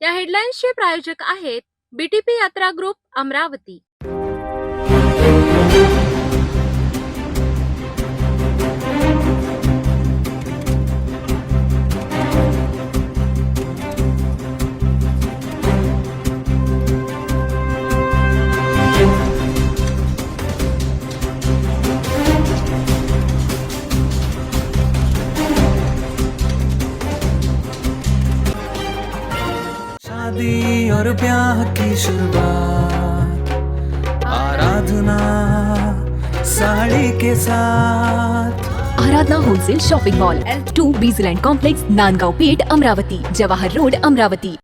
या हेडलाईन्सचे प्रायोजक आहेत बीटीपी यात्रा ग्रुप अमरावती। शादी और ब्याह की शुरुआत आराधना साड़ी के साथ। Aradhana wholesale shopping mall L2 Bijland complex Nandgaon Peth Amravati Jawahar road Amravati.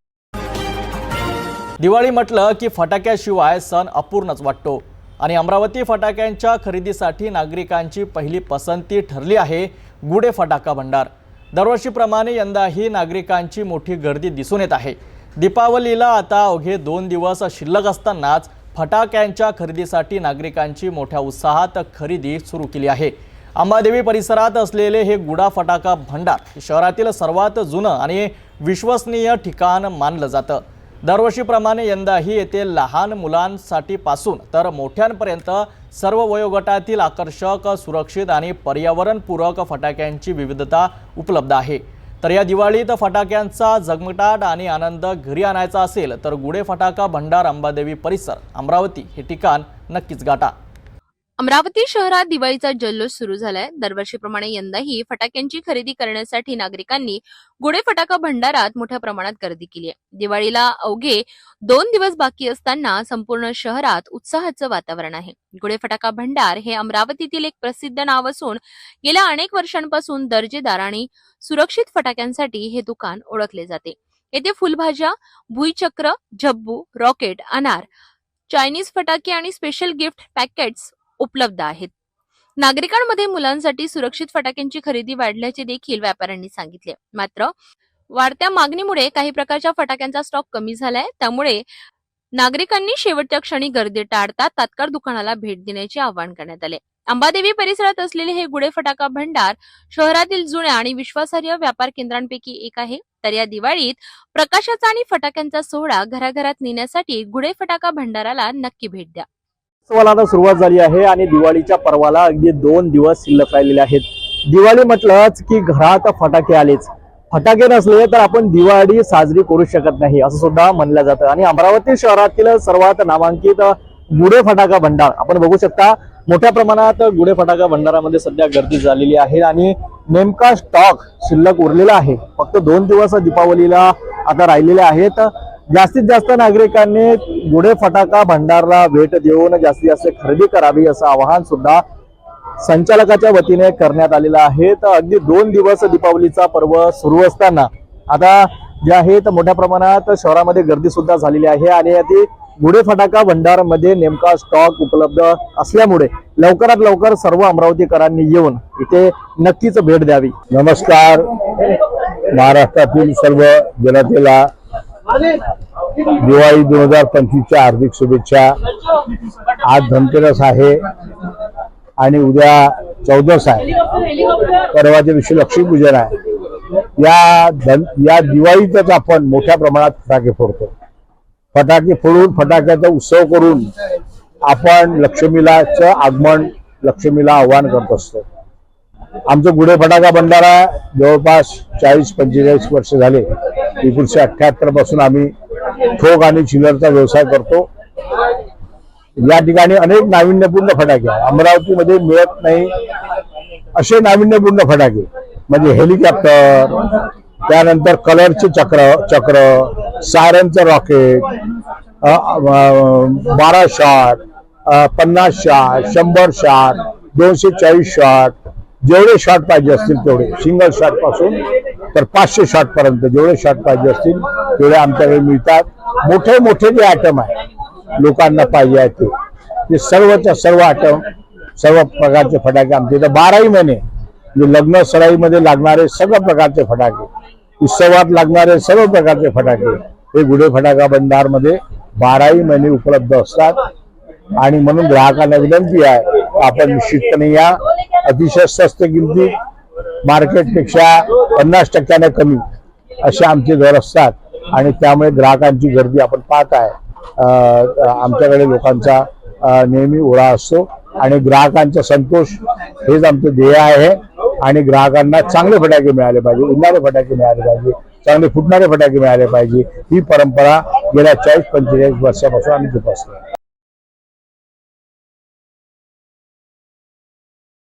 Diwali म्हटलं की फटाक्याशिवाय सण अपूर्णच वाटतो आणि अमरावती फटाक्यांच्या खरेदीसाठी नागरिकांची पहिली पसंती ठरली आहे गुढे फटाका भंडार। दरवर्षीप्रमाणे यंदाही नागरिकांची मोठी गर्दी दिसून येत आहे। दीपावलीला आता अवघे 2 दिवस शिल्लक असतानाच फटाक्यांच्या खरेदीसाठी नागरिकांची मोठ्या उत्साहात खरेदी सुरू केली आहे। अंबादेवी परिसरात असलेले हे गुढा फटाका भंडार शहरातील सर्वात जुनं आणि विश्वसनीय ठिकाण मानलं जातं। दरवर्षीप्रमाणे यंदाही येथे लहान मुलांसाठी पासून तर मोठ्यांपर्यंत सर्व वयोगटातील आकर्षक, सुरक्षित आणि पर्यावरणपूरक फटाक्यांची विविधता उपलब्ध आहे। तर या दिवाळीत फटाक्यांचा झगमगाट आणि आनंद घरी आणायचा असेल तर गुढे फटाका भंडार अंबादेवी परिसर अमरावती हे ठिकाण नक्कीच गाठा। अमरावती शहरात दिवाळीचा जल्लोष सुरू झालाय। दरवर्षीप्रमाणे यंदाही फटाक्यांची खरेदी करण्यासाठी नागरिकांनी गुढे फटाका भंडारात मोठ्या प्रमाणात गर्दी केली आहे। दिवाळीला अवघे 2 दिवस बाकी असताना संपूर्ण शहरात उत्साहाचं वातावरण आहे। गुढे फटाका भंडार हे अमरावतीतील एक प्रसिद्ध नाव असून गेल्या अनेक वर्षांपासून दर्जेदार आणि सुरक्षित फटाक्यांसाठी हे दुकान ओळखले जाते। येथे फुलभाज्या, भुईचक्र, झब्बू, रॉकेट, अनार, चायनीज फटाके आणि स्पेशल गिफ्ट पॅकेट्स उपलब्ध आहेत। नागरिकांमध्ये मुलांसाठी सुरक्षित फटाक्यांची खरेदी वाढल्याचे देखील व्यापाऱ्यांनी सांगितले। मात्र वाढत्या मागणीमुळे काही प्रकारच्या फटाक्यांचा स्टॉक कमी झालाय, त्यामुळे नागरिकांनी शेवटच्या क्षणी गर्दी टाळता तात्काळ दुकानाला भेट देण्याचे आवाहन करण्यात आले। अंबादेवी परिसरात असलेले हे गुढे फटाका भंडार शहरातील जुन्या आणि विश्वासार्ह व्यापार केंद्रांपैकी एक आहे। तर या दिवाळीत प्रकाशाचा आणि फटाक्यांचा सोहळा घराघरात नेण्यासाठी गुढे फटाका भंडाराला नक्की भेट द्या। उत्सवाला सुरुवात झाली आहे आणि दिवाळीच्या पर्वाला अगदी 2 दिवस शिल्लक राहिलेले आहेत। दिवाळी म्हटलंच की घरात फटाके आलेच। फटाके नसले तर आपण दिवाळी साजरी करू शकत नाही असं सुद्धा म्हणलं जातं। आणि अमरावती शहरातील सर्वात नामांकित गुढे फटाका भंडार आपण बघू शकता। मोठ्या प्रमाणात गुढे फटाका भंडारामध्ये सध्या गर्दी झालेली आहे आणि नेमका स्टॉक शिल्लक उरलेला आहे। फक्त 2 दिवस दीपावलीला आता राहिलेले आहेत। जास्तीत जास्त नागरिकांनी गुढे फटाका भंडारला भेट देऊन जास्तीत जास्त खरेदी करावी असं आवाहन सुद्धा संचालकाच्या वतीने करण्यात आलेलं आहे। तर अगदी 2 दिवस दीपावलीचा पर्व सुरू असताना आता जे आहे तर मोठ्या प्रमाणात शहरामध्ये गर्दी सुद्धा झालेली आहे आणि याची गुढे फटाका भंडार मध्ये नेमका स्टॉक उपलब्ध असल्यामुळे लवकरात लवकर सर्व अमरावतीकरांनी येऊन इथे नक्कीच भेट द्यावी। नमस्कार, महाराष्ट्रातील सर्व जनतेला दिवाळी 2025च्या हार्दिक शुभेच्छा। आज धनतेरस आहे आणि उद्या चौदस आहे, परवाच्या दिवशी लक्ष्मीपूजन आहे। या दिवाळीतच आपण मोठ्या प्रमाणात फटाके फोडतो। फटाके फोडून फटाक्याचा उत्सव करून आपण लक्ष्मीलाचं आगमन, लक्ष्मीला आवाहन करत असतो। आमचं गुढे फटाका भंडारा जवळपास 40-45 वर्ष झाले। 1978 पासून आम्ही ठोक आणि चिल्लरचा व्यवसाय करतो। या ठिकाणी अनेक नाविन्यपूर्ण फटाके अमरावतीमध्ये मिळत नाही असे नाविन्यपूर्ण फटाके म्हणजे हेलिकॉप्टर, त्यानंतर कलरचे चक्र, सायरनचं rocket, 12 shot, 50 shot, 100 shot, 240 shot, जेवढे शॉट पाहिजे असतील तेवढे, सिंगल शॉट पासून तर 500 शॉट पर्यंत जेवढे शॉट पाहिजे असतील तेवढे आमच्याकडे मिळतात। मोठे मोठे जे आयटम आहे लोकांना पाहिजे आहे ते सर्वच्या सर्व आयटम, सर्व प्रकारचे फटाके आमच्या इथे 12ही महिने म्हणजे लग्न सराईमध्ये लागणारे सर्व प्रकारचे फटाके, उत्सवात लागणारे सर्व प्रकारचे फटाके हे गुढे फटाका भंडार मध्ये 12ही महिने उपलब्ध असतात। आणि म्हणून ग्राहकांना विनंती आहे आपण निश्चितपणे या अतिशय स्वस्त किमतीत मार्केटपेक्षा 50% कमी असे आमचे दर असतात। आणि त्यामुळे ग्राहकांची गर्दी आपण पाहत आहे. आमच्याकडे लोकांचा नेहमी ओढा असतो आणि ग्राहकांचा संतोष हेच आमचं ध्येय आहे. आणि ग्राहकांना चांगले फटाके मिळाले पाहिजे, उडणारे फटाके मिळाले पाहिजे, चांगले फुटणारे फटाके मिळाले पाहिजे. ही परंपरा गेल्या 40-45 वर्षापासून आम्ही जोपासतो.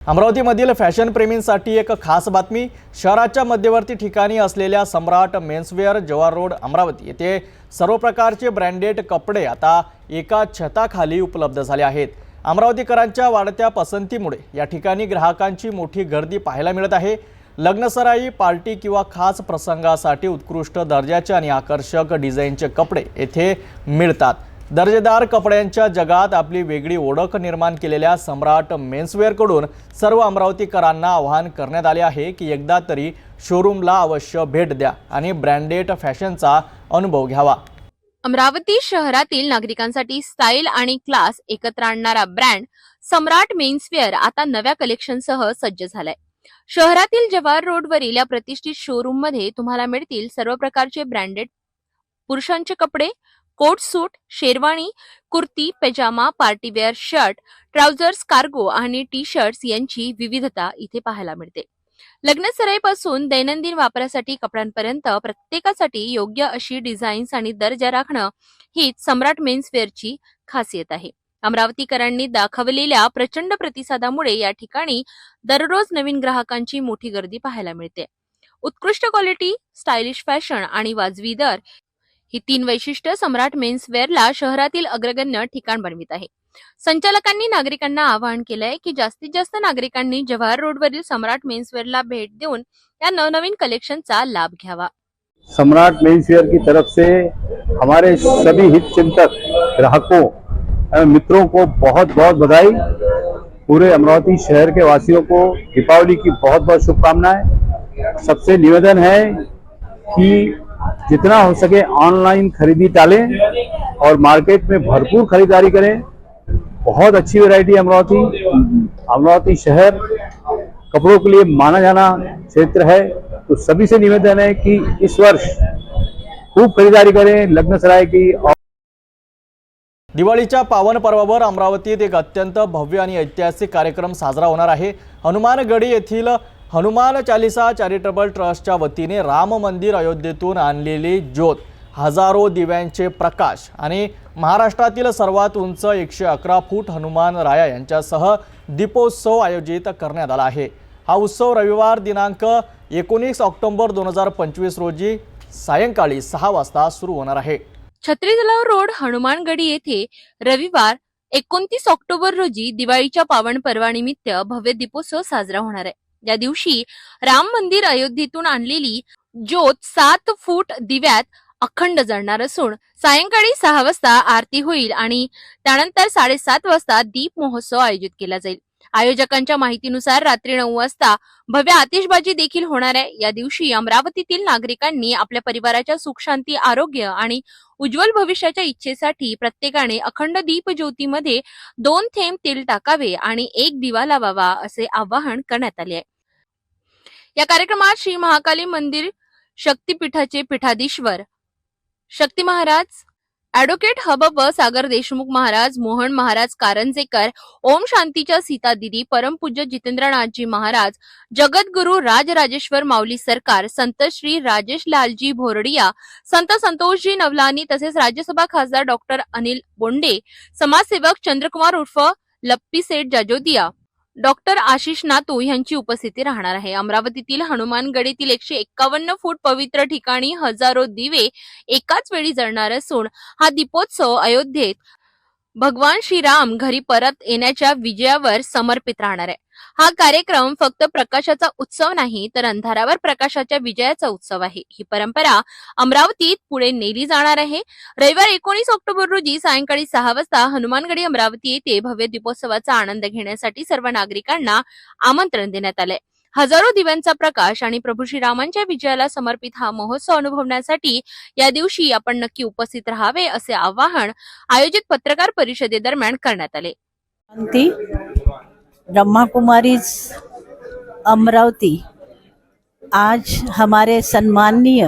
अमरावतीमधील फॅशन प्रेमींसाठी एक खास बातमी. शहराच्या मध्यवर्ती ठिकाणी असलेल्या सम्राट मेन्सवेअर जवाहर रोड अमरावती येथे सर्व प्रकारचे ब्रँडेड कपडे आता एका छताखाली उपलब्ध झाले आहेत. अमरावतीकरांच्या वाढत्या पसंतीमुळे या ठिकाणी ग्राहकांची मोठी गर्दी पाहायला मिळत आहे. लग्नसराई, पार्टी किंवा खास प्रसंगासाठी उत्कृष्ट दर्जाचे आणि आकर्षक डिझाईनचे कपडे येथे मिळतात. दर्जेदार कपड्यांच्या जगात आपली वेगळी ओळख निर्माण केलेल्या सम्राट मेन्सवेअरकडून सर्व अमरावतीकरांना आवाहन करण्यात आले आहे की एकदा तरी शोरूमला अवश्य भेट द्या आणि ब्रँडेड फॅशनचा अनुभव घ्यावा. अमरावती शहरातील नागरिकांसाठी स्टाईल आणि क्लास एकत्र आणणारा ब्रँड सम्राट मेन्सवेअर आता नव्या कलेक्शनसह सज्ज झालाय. शहरातील जवाहर रोडवरील या प्रतिष्ठित शोरूम मध्ये तुम्हाला मिळतील सर्व प्रकारचे ब्रँडेड पुरुषांचे कपडे, coat suit, sherwani, kurti, pyjama, partywear shirt, trousers, cargo आणि टी शर्ट्स यांची विविधता इथे पाहायला मिळते. लग्नसराईपासून दैनंदिन वापरासाठी कपड्यांपर्यंत प्रत्येकासाठी योग्य अशी डिझाईन्स आणि दर्जा राखणं हीच सम्राट मेन्सवेअरची खासियत आहे. अमरावतीकरांनी दाखवलेल्या प्रचंड प्रतिसादामुळे या ठिकाणी दररोज नवीन ग्राहकांची मोठी गर्दी पाहायला मिळते. उत्कृष्ट क्वालिटी, स्टायलिश फॅशन आणि वाजवी दर ही 3 वैशिष्ट्य सम्राट मेन्सवेअरला शहरातील अग्रगण्य ठिकाण बनवित आहे. संचालकांनी नागरिकांना आवाहन केलंय की जास्तीत जास्त नागरिकांनी जवाहर रोडवरील सम्राट मेन्सवेअरला भेट देऊन या नवनवीन कलेक्शनचा लाभ घ्यावा. सम्राट मेन्सवेयर की तरफ से हमारे सभी हितचिंतक ग्राहकों मित्रों को बहुत बहुत बधाई. पूरे अमरावती शहर के वासियों को दीपावली की बहुत बहुत शुभकामनाएं. सबसे निवेदन है कि जितना हो सके ऑनलाइन खरीदी टालें और मार्केट में भरपूर खरीदारी करें. बहुत अच्छी वैरायटी अमरावती शहर कपड़ों के लिए माना जाना क्षेत्र है. तो सभी से निवेदन है कि इस वर्ष खूब खरीदारी करें लग्नसराय की. दिवाळीच्या पावन पर्वावर अमरावतीत एक अत्यंत भव्य आणि ऐतिहासिक कार्यक्रम साजरा होणार आहे. हनुमानगडी येथील हनुमान चालीसा चॅरिटेबल ट्रस्टच्या वतीने राम मंदिर अयोध्येतून आणलेली ज्योत, हजारो दिव्यांचे प्रकाश आणि महाराष्ट्रातील सर्वात उंच 111 फूट हनुमान राया यांच्यासह दीपोत्सव आयोजित करण्यात आला आहे. हा उत्सव रविवार दिनांक 19 ऑक्टोबर 2025 रोजी सायंकाळी 6 वाजता सुरू होणार आहे. छत्री तलाव रोड हनुमानगडी येथे रविवार 29 ऑक्टोबर रोजी दिवाळीच्या पावन पर्वानिमित्त भव्य दीपोत्सव साजरा होणार आहे. या दिवशी राम मंदिर अयोध्येतून आणलेली ज्योत 7 फूट दिव्यात अखंड जळणार असून सायंकाळी 6 वाजता आरती होईल आणि त्यानंतर 7:30 वाजता दीप महोत्सव आयोजित केला जाईल. आयोजकांच्या माहितीनुसार रात्री 9 वाजता भव्य आतिषबाजी देखील होणार आहे. या दिवशी अमरावतीतील नागरिकांनी आपल्या परिवाराच्या सुख शांती, आरोग्य आणि उज्ज्वल भविष्याच्या इच्छेसाठी प्रत्येकाने अखंड दीप ज्योतीमध्ये 2 थेंब तेल टाकावे आणि 1 दिवा लावावा असे आवाहन करण्यात आले आहे. या कार्यक्रमात श्री महाकाली मंदिर शक्तीपीठाचे पीठाधीश्वर शक्ती महाराज, ॲडव्होकेट हबब सागर देशमुख महाराज, मोहन महाराज कारंजेकर, ओम शांतीच्या सीता दिदी, परमपूज्य जितेंद्रनाथजी महाराज, जगद्गुरु राजराजेश्वर माऊली सरकार, संत श्री राजेश लालजी भोरडिया, संत संतोषजी नवलानी तसेच राज्यसभा खासदार डॉक्टर अनिल बोंडे, समाजसेवक चंद्रकुमार उर्फ लप्पी सेठ जाजोदिया, डॉक्टर आशिष नातू यांची उपस्थिती राहणार आहे. अमरावतीतील हनुमानगडीतील 151 फूट पवित्र ठिकाणी हजारो दिवे एकाच वेळी जळणार असून हा दीपोत्सव अयोध्येत भगवान श्रीराम घरी परत येण्याच्या विजयावर समर्पित राहणार आहे. हा कार्यक्रम फक्त प्रकाशाचा उत्सव नाही तर अंधारावर प्रकाशाच्या विजयाचा उत्सव आहे. ही परंपरा अमरावतीत पुढे नेली जाणार आहे. रविवार 19 ऑक्टोबर रोजी सायंकाळी 6 वाजता हनुमानगडी अमरावती येथे भव्य दीपोत्सवाचा आनंद घेण्यासाठी सर्व नागरिकांना आमंत्रण देण्यात आलंय. हजारो दिव्यांचा प्रकाश आणि प्रभू श्रीरामांच्या विजयाला समर्पित हा महोत्सव अनुभवण्यासाठी या दिवशी आपण नक्की उपस्थित राहावे असे आवाहन आयोजित पत्रकार परिषदेदरम्यान करण्यात आले. ब्रह्मा कुमारीज अमरावती आज हमारे सम्माननीय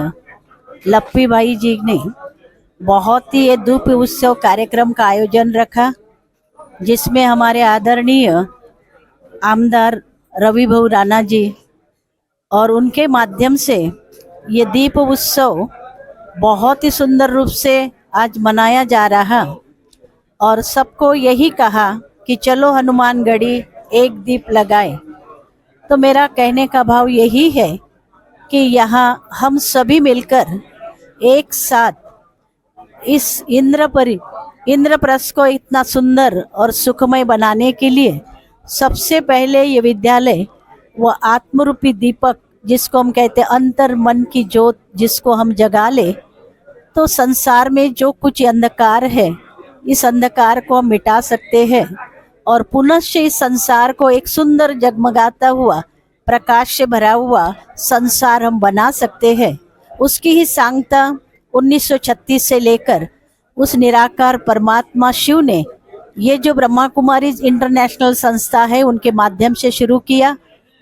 लप्पी भाई जी ने बहुत ही ये दीप उत्सव कार्यक्रम का आयोजन रखा, जिसमें हमारे आदरणीय आमदार रवि भाऊ राणा जी और उनके माध्यम से ये दीप उत्सव बहुत ही सुंदर रूप से आज मनाया जा रहा, और सबको यही कहा कि चलो हनुमानगढ़ी एक दीप लगाए। तो मेरा कहने का भाव यही है कि यहाँ हम सभी मिलकर एक साथ इस इंद्रप्रस्थ को इतना सुंदर और सुखमय बनाने के लिए सबसे पहले ये विद्यालय वो आत्मरूपी दीपक, जिसको हम कहते हैं अंतर मन की ज्योत, जिसको हम जगा ले तो संसार में जो कुछ अंधकार है, इस अंधकार को हम मिटा सकते हैं और पुनश्च इस संसार को एक सुंदर जगमगाता हुआ प्रकाश से भरा हुआ संसार हम बना सकते हैं। उसकी ही सांगता 1936 से लेकर उस निराकार परमात्मा शिव ने ये जो ब्रह्मा कुमारी इंटरनेशनल संस्था है उनके माध्यम से शुरू किया,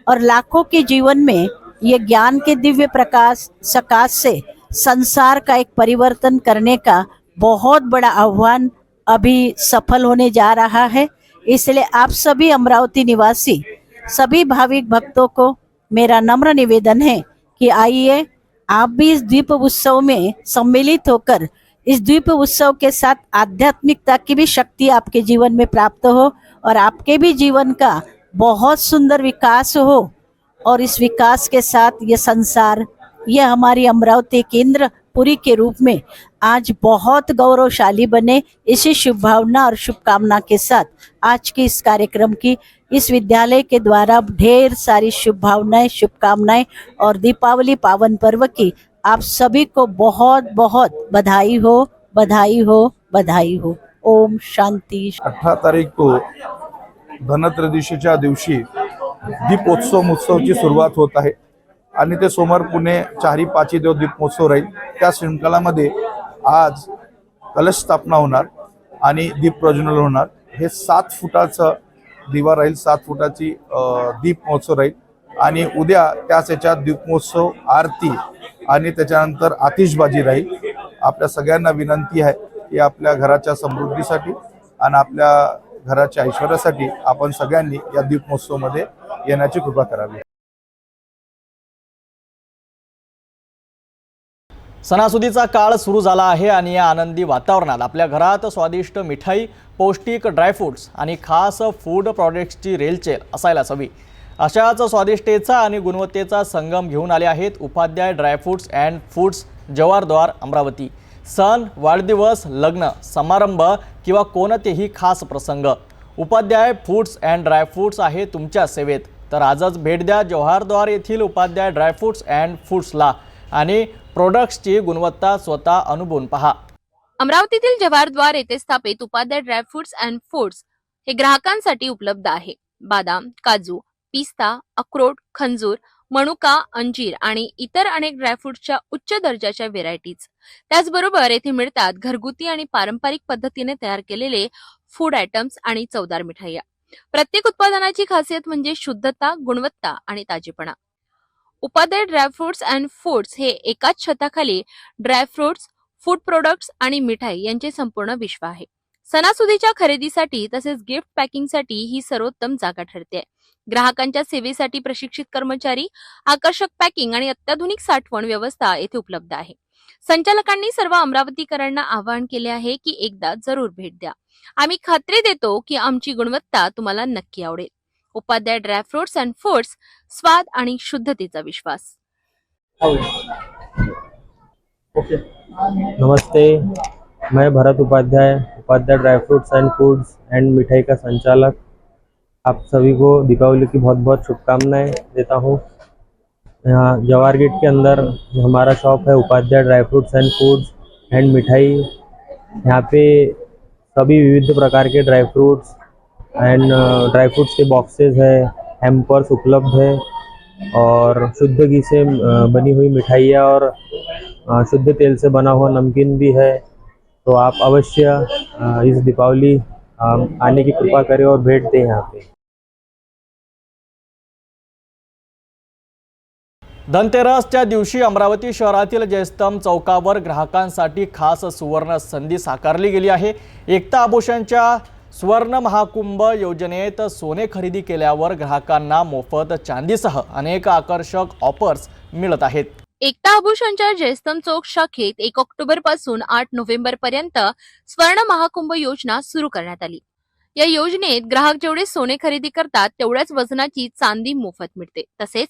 और लाखों के जीवन में ये ज्ञान के दिव्य प्रकाश सकाश से संसार का एक परिवर्तन करने का बहुत बड़ा आह्वान अभी सफल होने जा रहा है। इसलिए आप सभी अमरावती निवासी सभी भाविक भक्तों को मेरा नम्र निवेदन है कि आइए आप भी इस द्वीप उत्सव में सम्मिलित होकर इस द्वीप उत्सव के साथ आध्यात्मिकता की भी शक्ति आपके जीवन में प्राप्त हो और आपके भी जीवन का बहुत सुंदर विकास हो, और इस विकास के साथ ये संसार, ये हमारी अमरावती केंद्र पुरी के रूप में आज बहुत गौरवशाली बने। इसी शुभ भावना और शुभकामना के साथ आज के इस कार्यक्रम की इस विद्यालय के द्वारा ढेर सारी शुभ भावनाएं, शुभकामनाएं और दीपावली पावन पर्व की आप सभी को बहुत बहुत बधाई हो, बधाई हो, बधाई हो। ओम शांति। 18 तारीख को धनत्रयोदशीच्या दिवशी दीपोत्सवची सुरुवात होत आहे आणि ते सोमवार पुणे 4-5 दिवस दीपोत्सव राहील। त्या शृंखलामध्ये आज कलश स्थापना होणार आणि दीप प्रज्वलन होणार। हे 7 फुटाचं दिवा राहील, 7 फुटाची दीप महोत्सव राहील आणि उद्या त्याच याच्यात दीपोत्सव आरती आणि त्याच्यानंतर आतिषबाजी राहील। आपल्या सगळ्यांना विनंती आहे की आपल्या घराच्या समृद्धीसाठी आणि आपल्या घराच्या ऐश्वर्यासाठी आपण सगळ्यांनी या दीपोत्सवामध्ये येण्याची कृपा करावी। सणासुदीचा काळ सुरू झाला आहे आणि या आनंदी वातावरणात आपल्या घरात स्वादिष्ट मिठाई, पौष्टिक ड्रायफ्रूट्स आणि खास फूड प्रॉडक्ट्सची रेलचेल असायलाच हवी। अशाच स्वादिष्टतेचा आणि गुणवत्तेचा संगम घेऊन आले आहेत Upadhyay dry fruits and foods, Jawahardwar, Amravati. सण, वाढदिवस, लग्न समारंभ किंवा कोणतेही खास प्रसंग, उपाध्याय फूड्स अँड ड्रायफ्रूट्स आहे तुमच्या सेवेत। तर आजच भेट द्या जवाहरद्वार येथील उपाध्याय ड्रायफ्रूट्स अँड फूड्सला आणि प्रोडक्ट्सची गुणवत्ता स्वतः अनुभवून पहा। अमरावतीतील जवाहरद्वार येथे स्थापित उपाध्याय ड्रायफ्रुट्स अँड फूड्स हे ग्राहकांसाठी उपलब्ध आहे। बदाम, काजू, पिस्ता, अक्रोड, खंजूर, मनुका, अंजीर आणि इतर अनेक ड्रायफ्रुट्सच्या उच्च दर्जाच्या व्हेरायटीज। त्याचबरोबर येथे मिळतात घरगुती आणि पारंपरिक पद्धतीने तयार केलेले फूड आयटम्स आणि चवदार मिठाई। प्रत्येक उत्पादनाची खासियत म्हणजे शुद्धता, गुणवत्ता आणि ताजेपणा। उपाध्याय ड्रायफ्रुट्स अँड फूड्स हे एकाच छताखाली ड्रायफ्रुट्स, फूड प्रोडक्ट्स आणि मिठाई यांचे संपूर्ण विश्व आहे। सणासुदीच्या खरेदीसाठी तसेच गिफ्ट पॅकिंगसाठी ही सर्वोत्तम जागा ठरते। ग्राहकांच्या सेवेसाठी प्रशिक्षित कर्मचारी, आकर्षक पॅकिंग आणि अत्याधुनिक साठवण व्यवस्था येथे उपलब्ध आहे। संचालकांनी सर्व अमरावतीकरांना आवाहन केले आहे की एकदा जरूर भेट द्या। आम्ही खात्री देतो की आमची गुणवत्ता तुम्हाला नक्की आवडेल। उपाध्याय ड्रायफ्रुट्स अँड फूड्स, स्वाद आणि शुद्धतेचा विश्वास। नमस्ते, मैं Bharat Upadhyay, Upadhyay dry fruits and foods and मिठाई का संचालक आप सभी को दीपावली की बहुत बहुत शुभकामनाएं देता हूँ। यहाँ जवाहर गेट के अंदर हमारा शॉप है Upadhyay dry fruits and foods and मिठाई। यहाँ पे सभी विविध प्रकार के ड्राईफ्रूट्स एंड ड्राईफ्रूट्स के बॉक्सेस है, हैम्पर्स उपलब्ध है और शुद्ध घी से बनी हुई मिठाइयाँ और शुद्ध तेल से बना हुआ नमकीन भी है। तो आप अवश्य इस दीपावली आने की कृपा करें और भेंट दें यहाँ पे। धनतेरसच्या दिवशी अमरावती शहरातील जयस्तंभ चौकावर ग्राहकांसाठी खास सुवर्ण संधी साकारली गेली आहे. एकता आभूषणच्या स्वर्ण महाकुंभ योजनेत सोने खरेदी केल्यावर ग्राहकांना मोफत चांदीसह अनेक आकर्षक ऑफर्स मिळत आहेत. एकता आभूषणच्या जयस्तंभ चौक शाखेत 1 ऑक्टोबर पासून 8 नोव्हेंबर पर्यंत स्वर्ण महाकुंभ योजना सुरू करण्यात आली. या योजनेत ग्राहक जेवढे सोने खरेदी करतात तेवढ्याच वजनाची चांदी मोफत मिळते. तसेच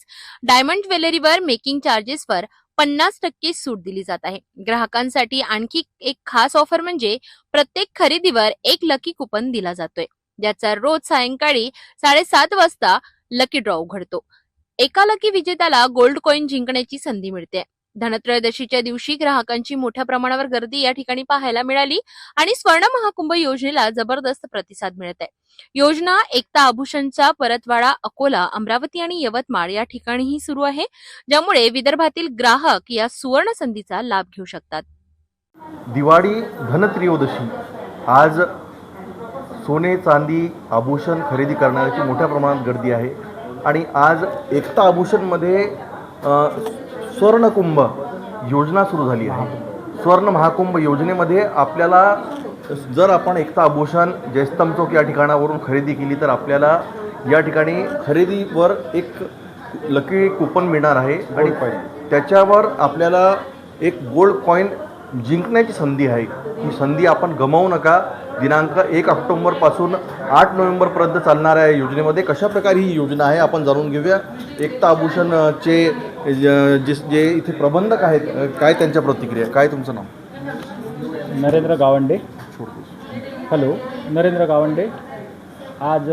डायमंड ज्वेलरीवर मेकिंग चार्जेसवर 50% सूट दिली जात आहे. ग्राहकांसाठी आणखी एक खास ऑफर म्हणजे प्रत्येक खरेदीवर एक लकी कुपन दिला जातोय, ज्याचा रोज सायंकाळी 7:30 वाजता लकी ड्रॉ उघडतो. एका लकी विजेत्याला गोल्ड कॉईन जिंकण्याची संधी मिळते. धनत्रयोदशीच्या दिवशी ग्राहकांची मोठ्या प्रमाणावर गर्दी या ठिकाणी पाहायला मिळाली आणि स्वर्ण महाकुंभ योजनेला जबरदस्त प्रतिसाद मिळत आहे. योजना एकता आभूषणचा परतवाडा, अकोला, अमरावती आणि यवतमाळ या ठिकाणीही सुरू आहे, ज्यामुळे विदर्भातील ग्राहक या सुवर्ण संधीचा लाभ घेऊ शकतात. दिवाळी धनत्रयोदशी आज सोने, चांदी, आभूषण खरेदी करण्याची मोठ्या प्रमाणात गर्दी आहे आणि आज एकता आभूषणमध्ये स्वर्णकुंभ योजना सुरू झाली आहे. स्वर्ण महाकुंभ योजनेमध्ये आपल्याला जर आपण एकता आभूषण जयस्तंभ चौक या ठिकाणावरून खरेदी केली तर आपल्याला या ठिकाणी खरेदीवर एक लकी कुपन मिळणार आहे आणि त्याच्यावर आपल्याला एक गोल्ड कॉईन जिंकण्याची संधी आहे. ही संधी आपण गमावू नका. दिनांक 1 ऑक्टोबरपासून 8 नोव्हेंबरपर्यंत चालणाऱ्या या योजनेमध्ये कशा प्रकारे ही योजना आहे आपण जाणून घेऊया. एकता आभूषणचे जे इथे प्रबंधक आहेत, काय त्यांच्या प्रतिक्रिया, काय तुमचं नाव? नरेंद्र गावंडे. हॅलो, नरेंद्र गावंडे. आज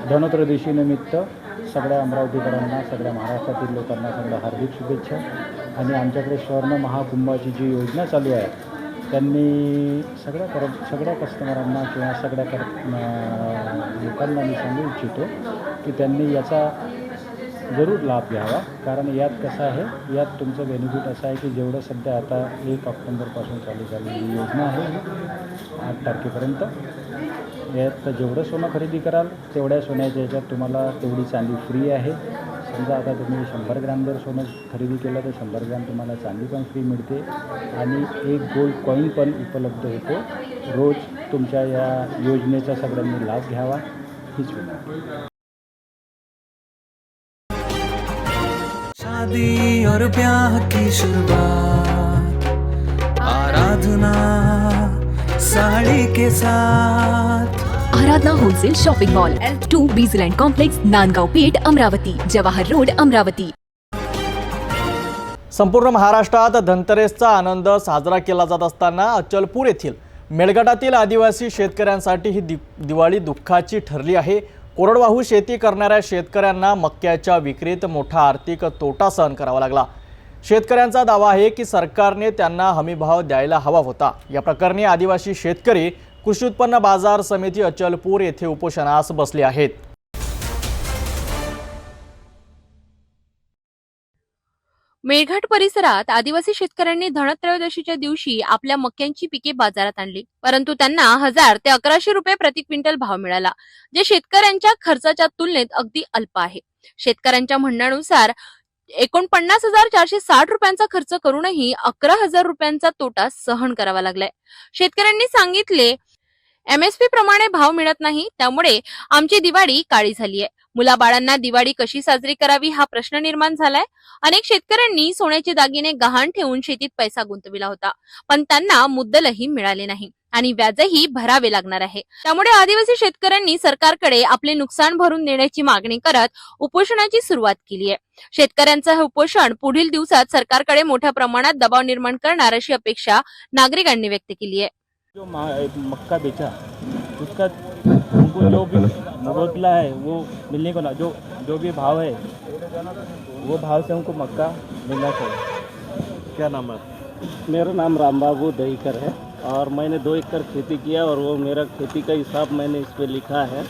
धनत्रयोदशीनिमित्त सगळ्या अमरावतीकरांना, सगळ्या महाराष्ट्रातील लोकांना सगळ्या हार्दिक शुभेच्छा. आणि आमच्याकडे स्वर्ण महाकुंभाची जी योजना चालू आहे त्यांनी सगळ्या कस्टमरांना किंवा सगळ्या लोकांना मी सांगू इच्छितो की त्यांनी याचा जरूर लाभ घ्यावा. कारण यात कसं आहे, यात तुमचं बेनिफिट असं आहे की जेवढं सध्या आता 1 ऑक्टोबरपासून चालू झालेली योजना आहे 8 तारखेपर्यंत, यात जेवढं सोनं खरेदी कराल तेवढ्या सोन्याच्या याच्यात तुम्हाला तेवढी चांदी फ्री आहे. समजा आता तुम्ही 100 ग्रॅम जर सोनं खरेदी केलं तर 100 ग्रॅम तुम्हाला चांदी पण फ्री मिळते आणि एक गोल्ड कॉईन पण उपलब्ध होतो. रोज तुमच्या या योजनेचा सगळ्यांनी लाभ घ्यावा हीच विनंती. शादी और ब्याह की शुरुआत आराधना साड़ी के साथ. Aradhana wholesale shopping mall, L2 Bijland complex, Nandgaon Peth, Amravati, Jawahar road, Amravati. संपूर्ण महाराष्ट्रात धनतेरसचा आनंद साजरा केला जात असताना अचलपूर येथील मेळघाटातील आदिवासी शेतकऱ्यांसाठी ही दिवाळी दुःखाची ठरली आहे. कोरडवाहू शेती करणाऱ्या शेतकऱ्यांना मक्याच्या विक्रीत मोठा आर्थिक तोटा सहन करावा लागला. शेतकऱ्यांचा दावा आहे की सरकारने त्यांना हमीभाव द्यायला हवा होता. या प्रकरणी आदिवासी शेतकरी कृषी उत्पन्न बाजार समिती अचलपूर येथे उपोषणास बसले आहेत. मेळघाट परिसरात आदिवासी शेतकऱ्यांनी धनत्रयोदशीच्या दिवशी आपल्या मक्यांची पिके बाजारात आणली, परंतु त्यांना 1000 ते 1100 रुपये प्रति क्विंटल भाव मिळाला, जे शेतकऱ्यांच्या खर्चाच्या तुलनेत अगदी अल्प आहे. शेतकऱ्यांच्या म्हणण्यानुसार 49,460 रुपयांचा खर्च करूनही 11,000 रुपयांचा तोटा सहन करावा लागलाय. शेतकऱ्यांनी सांगितले, MSP प्रमाणे भाव मिळत नाही, त्यामुळे आमची दिवाळी काळी झाली आहे. मुलाबाळांना दिवाळी कशी साजरी करावी हा प्रश्न निर्माण झालाय. अनेक शेतकऱ्यांनी सोन्याचे दागिने गहाण ठेवून शेतीत पैसा गुंतविला होता, पण त्यांना मुद्दलही मिळाले नाही आणि व्याजही भरावे लागणार आहे. त्यामुळे आदिवासी शेतकऱ्यांनी सरकारकडे आपले नुकसान भरून देण्याची मागणी करत उपोषणाची सुरुवात केली आहे. शेतकऱ्यांचं हे उपोषण पुढील दिवसात सरकारकडे मोठ्या प्रमाणात दबाव निर्माण करणार अशी अपेक्षा नागरिकांनी व्यक्त केली आहे. जो मक्का बेचा उसका हमको जो भी मुबदला है वो मिलने को ना, जो भी भाव है वो भाव से हमको मक्का मिलना चाहिए. क्या नाम है? मेरा नाम रामबाबू दहीकर है और मैंने 2 एकड़ खेती किया और वो मेरा खेती का हिसाब मैंने इस पे लिखा है.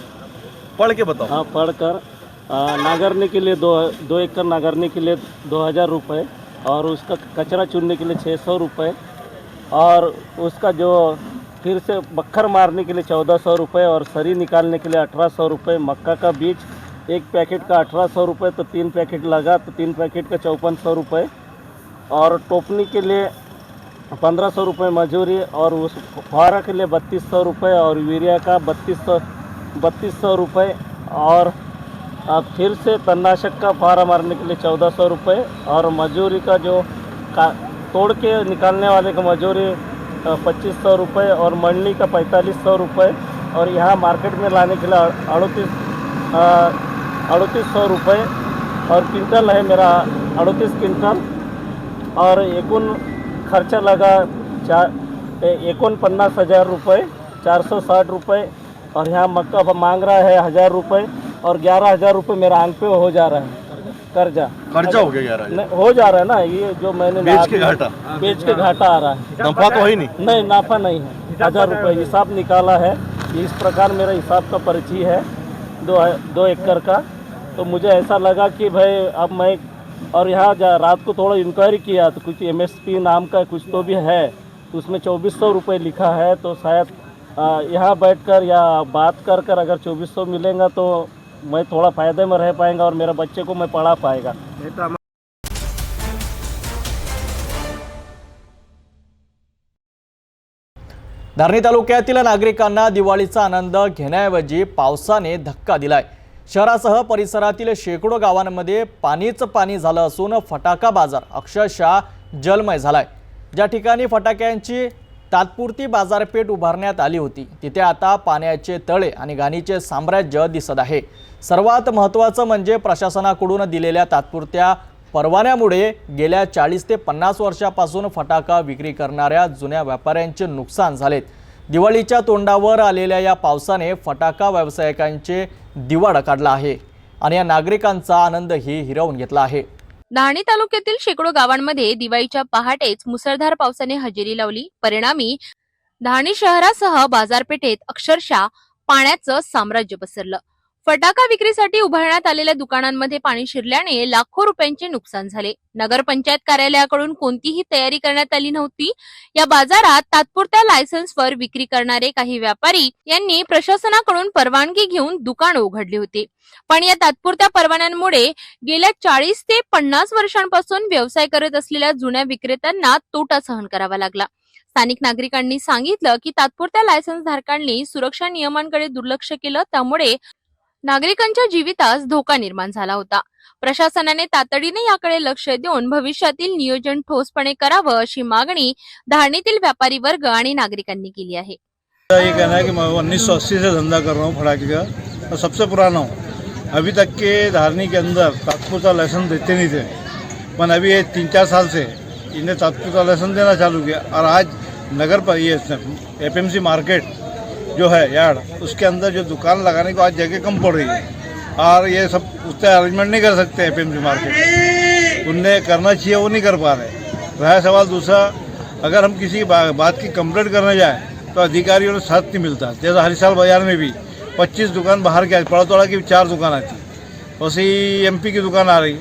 पढ़ के बताओ. हाँ, पढ़कर नागरने के लिए 2 एकड़ नागरने के लिए 2000 रुपये और उसका कचरा चुनने के लिए 600 रुपये और उसका जो फिर से बखर मारने के लिए 1400 रुपये और सरी निकालने के लिए 1800 रुपये, मक्का का बीज एक पैकेट का 1800 रुपये, तो 3 पैकेट लगा तो 3 पैकेट का 5400 रुपये, और टोपनी के लिए 1500 रुपये मजूरी, और उस फुहारा के लिए 3200 रुपये, और यूरिया का 3200 रुपये, और अब फिर से तणनाशक का फुहारा मारने के लिए 1400 रुपये, और मजूरी का जो तोड़ के निकालने वाले का मजूरी 2500 रुपये, और मंडली का 4500 रुपये, और यहाँ मार्केट में लाने के लिए 3800 रुपये, और क्विंटल है मेरा 38 क्विंटल, और एकूण खर्चा लगा 49,000 रुपये, 460 रुपये, और यहाँ मक्का मांग रहा है 1000 रुपये, और 11,000 रुपये मेरा आंख पे हो जा रहा है कर्जा हो गया 11,000 हो जा रहा है ना। ये जो मैंने बेच के घाटा आ रहा है, नफा तो है नहीं नाफा नहीं है। 1000 रुपये हिसाब निकाला है, इस प्रकार मेरा हिसाब का पर्ची है 2 एकड़ का। तो मुझे ऐसा लगा कि भाई अब मैं, और यहाँ रात को थोड़ा इंक्वायरी किया तो कुछ MSP नाम का कुछ तो भी है, तो उसमें 2400 रुपये लिखा है। तो शायद यहाँ बैठकर या बात कर अगर 2400 मिलेगा तो मैं थोड़ा फ़ायदे में रह पाएंगा, और मेरे बच्चे को मैं पढ़ा पाएगा। धारणी तालुक्यातील नागरिकांना दिवाळीचा आनंद घेण्याऐवजी पावसाने धक्का दिलाय। शहरासह परिसरातील शेकडो गावांमध्ये पाणीच पाणी झालं असून फटाका बाजार अक्षरशः जलमय झालाय। ज्या ठिकाणी फटाक्यांची तात्पुरती बाजारपेठ उभारण्यात आली होती तिथे आता पाण्याचे तळे आणि घाणीचे साम्राज्य दिसत आहे। सर्वात महत्त्वाचं म्हणजे प्रशासनाकडून दिलेल्या तात्पुरत्या परवान्यामुळे गेल्या 40 ते 50 वर्षापासून फटाका विक्री करणाऱ्या जुन्या व्यापाऱ्यांचे नुकसान झालेत। दिवाळीच्या तोंडावर आलेल्या या पावसाने फटाका व्यावसायिकांचे दिवाळ काढला आहे आणि या नागरिकांचा आनंदही हिरावून घेतला आहे। धारणी तालुक्यातील शेकडो गावांमध्ये दिवाळीच्या पहाटेच मुसळधार पावसाने हजेरी लावली। परिणामी धारणी शहरासह बाजारपेठेत अक्षरशः पाण्याचं साम्राज्य पसरलं। फटाका विक्रीसाठी उभारण्यात आलेल्या दुकानांमध्ये पाणी शिरल्याने लाखो रुपयांचे नुकसान झाले। नगरपंचायत कार्यालयाकडून कोणतीही तयारी करण्यात आली नव्हती। या बाजारात तात्पुरत्या लायसन्सवर विक्री करणारे काही व्यापारी यांनी प्रशासनाकडून परवानगी घेऊन दुकान उघडली होती, पण या तात्पुरत्या परवान्यांमुळे गेल्या 40 ते 50 वर्षांपासून व्यवसाय करत असलेल्या जुन्या विक्रेत्यांना तोटा सहन करावा लागला। स्थानिक नागरिकांनी सांगितलं की तात्पुरत्या लायसन्स धारकांनी सुरक्षा नियमांकडे दुर्लक्ष केलं, त्यामुळे नागरिकांच्या जीवितास धोका निर्माण झाला होता। प्रशासनाने तातडीने याकडे लक्ष देऊन भविष्यातील नियोजन ठोसपणे करावं अशी मागणी धारणीतील व्यापारी वर्ग आणि नागरिकांनी केली आहे। ये कहना है कि मैं 1980 से धंधा कर रहा हूँ फटाके का, और सबसे पुराना हूँ। अभी तक के धारनी के अंदर तात्पुरता लाइसेंस देते नहीं थे, पर अभी ये 3-4 साल से इन्हें तात्पुरता लाइसेंस देना चालू किया। और आज नगर पर ये FMC मार्केट जो है यार्ड, उसके अंदर जो दुकान लगाने को आज जगह कम पड़ रही है, और ये सब उससे अरेंजमेंट नहीं कर सकते। FMC मार्केट उन्हें करना चाहिए, वो नहीं कर पा रहे। रहा सवाल दूसरा, अगर हम किसी बात की कंप्लेंट करने जाए तो अधिकारियों ने साथ नहीं मिलता। जैसा हरिसाल बाजार में भी 25 दुकान बाहर की, पड़ातोड़ा की 4 दुकान आती, वैसे ही MP की दुकान आ रही।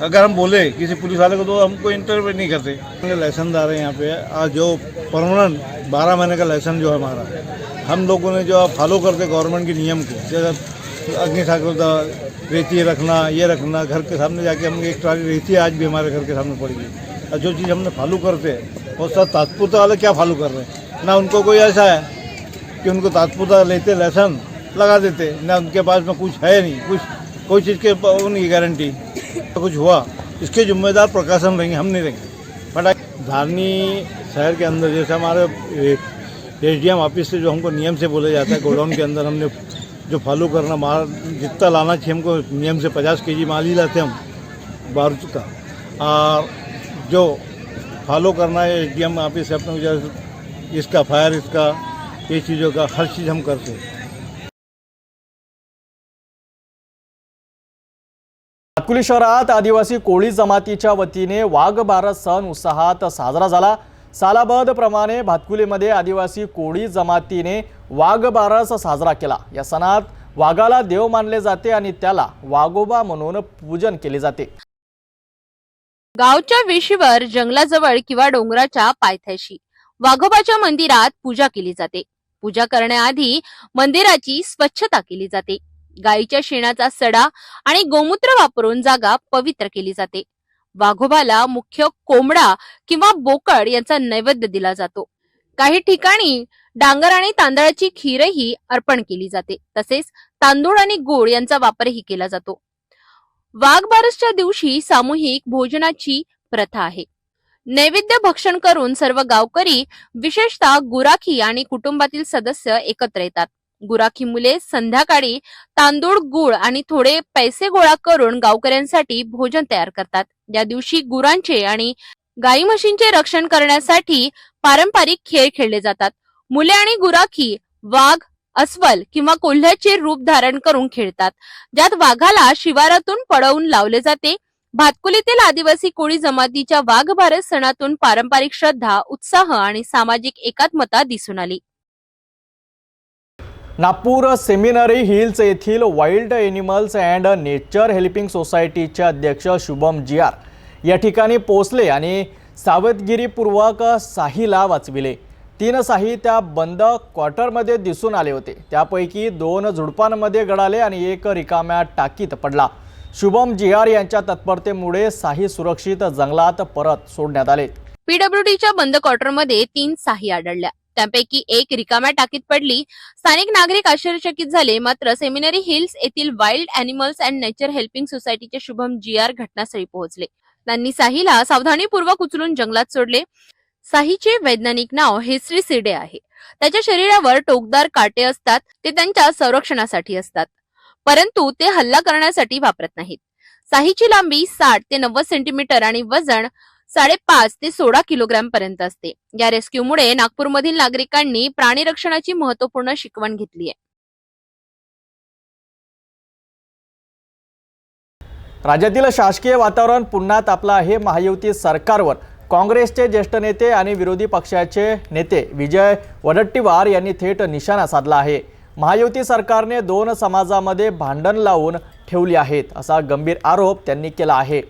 अगर हम बोले किसी पुलिस वाले को तो हमको इंटरव्यू नहीं करते। लाइसेंसदार है यहाँ पे, आज जो परमानेंट 12 महीने का लाइसेंस जो है हमारा, हम लोगों ने जो फॉलो करते गवर्नमेंट के नियम को, जैसे अग्निशामक रेती रखना, ये रखना, घर के सामने जाके हम एक ट्राली रेती आज भी हमारे घर के सामने पड़ी है। और जो चीज़ हमने फॉलो करते हैं वो सब तात्पुरता वाले क्या फॉलो कर रहे हैं। ना उनको कोई ऐसा है कि उनको तात्पुरता लेते लाइसेंस लगा देते, ना उनके पास में कुछ है नहीं, कोई चीज़ के उनकी गारंटी। तो कुछ हुआ इसके जिम्मेदार प्रशासन रहेंगे, हम नहीं रहेंगे। फटाक धारनी शहर के अंदर जैसे हमारे SDM ऑफिस से जो हमको नियम से बोला जाता है, गोडाउन के अंदर हमने जो फॉलो करना, माल जितना लाना चाहिए हमको नियम से 50 kg माल ही लाते हम बारूद का, और जो फॉलो करना है SDM ऑफिस से अपने इसका फायर, इसका ये चीज़ों का हर चीज़ हम करते हैं। अकोले शहरात आदिवासी कोळी जमातीच्या वतीने वाघ बारस सण उत्साहात साजरा झाला। सालाबद प्रमाणे भातकुलीमध्ये आदिवासी कोळी जमातीने वाघ बारस साजरा केला। या सणात वाघाला देव मानले जाते आणि त्याला वाघोबा म्हणून पूजन केले जाते। गावच्या वेशीवर, जंगलाजवळ किंवा डोंगराच्या पायथ्याशी वाघोबाच्या मंदिरात पूजा केली जाते। पूजा करण्याआधी मंदिराची स्वच्छता केली जाते। गायीच्या शेणाचा सडा आणि गोमूत्र वापरून जागा पवित्र केली जाते. वाघोबाला मुख्य कोंबडा किंवा बोकड यांचा नैवेद्य दिला जातो. काही ठिकाणी डांगर आणि तांदळाची खीरही अर्पण केली जाते. तसेच तांदूळ आणि गूळ यांचा वापरही केला जातो. वाघबारसच्या दिवशी सामूहिक भोजनाची प्रथा आहे. नैवेद्य भक्षण करून सर्व गावकरी, विशेषतः गुराखी आणि कुटुंबातील सदस्य एकत्र येतात. गुराखी मुले संध्याकाळी तांदूळ, गूळ आणि थोडे पैसे गोळा करून गावकऱ्यांसाठी भोजन तयार करतात. या दिवशी गुरांचे आणि गाई म्हशींचे रक्षण करण्यासाठी पारंपरिक खेळ खेळले जातात. मुले आणि गुराखी वाघ, अस्वल किंवा कोल्ह्याचे रूप धारण करून खेळतात, ज्यात वाघाला शिवारातून पळवून लावले जाते. भातकुलीतील आदिवासी कोळी जमातीच्या वाघबारस सणातून पारंपरिक श्रद्धा, उत्साह आणि सामाजिक एकात्मता दिसून आली. नागपूर सेमिनरी हिल्स येथील wild animals and nature helping सोसायटीचे अध्यक्ष शुभम जी.आर. या ठिकाणी पोहोचले आणि सावधगिरीपूर्वक साहीला वाचविले. 3 साही त्या बंद क्वार्टरमध्ये दिसून आले होते. त्यापैकी 2 झुडपांमध्ये गळाले आणि 1 रिकाम्या टाकीत पडला. शुभम जी.आर. यांच्या तत्परतेमुळे साही सुरक्षित जंगलात परत सोडण्यात आले. पीडब्ल्यूडीच्या बंद क्वार्टरमध्ये 3 साही आढळल्या. त्यापैकी 1 रिकाम्या टाकीत पडली. स्थानिक नागरिक आश्चर्यचकित झाले. मात्र सेमिनरी हिल्स येथील wild animals and nature helping सोसायटीचे शुभम जी.आर. घटनास्थळी पोहोचले. त्यांनी साहीला सावधानीपूर्वक उचलून जंगलात सोडले. साहीचे वैज्ञानिक नाव हेस्ट्रीसिडे आहे. त्याच्या शरीरावर टोकदार काटे असतात. ते त्यांच्या संरक्षणासाठी असतात, परंतु ते हल्ला करण्यासाठी वापरत नाहीत. साहीची लांबी 60 ते 90 सेंटीमीटर आणि वजन 5.5 ते 16 किलोग्रॅम पर्यंत असते. या रेस्क्यूमुळे नागपूरमधील नागरिकांनी प्राणी रक्षणाची महत्त्वपूर्ण शिकवण घेतली आहे. राज्यातील शासकीय वातावरण पुन्हा तापलं आहे. महायुती सरकारवर काँग्रेसचे ज्येष्ठ नेते आणि विरोधी पक्षाचे नेते विजय वडेट्टीवार यांनी थेट निशाणा साधला आहे. महायुती सरकारने 2 समाजामध्ये भांडण लावून ठेवली आहेत, असा गंभीर आरोप त्यांनी केला आहे.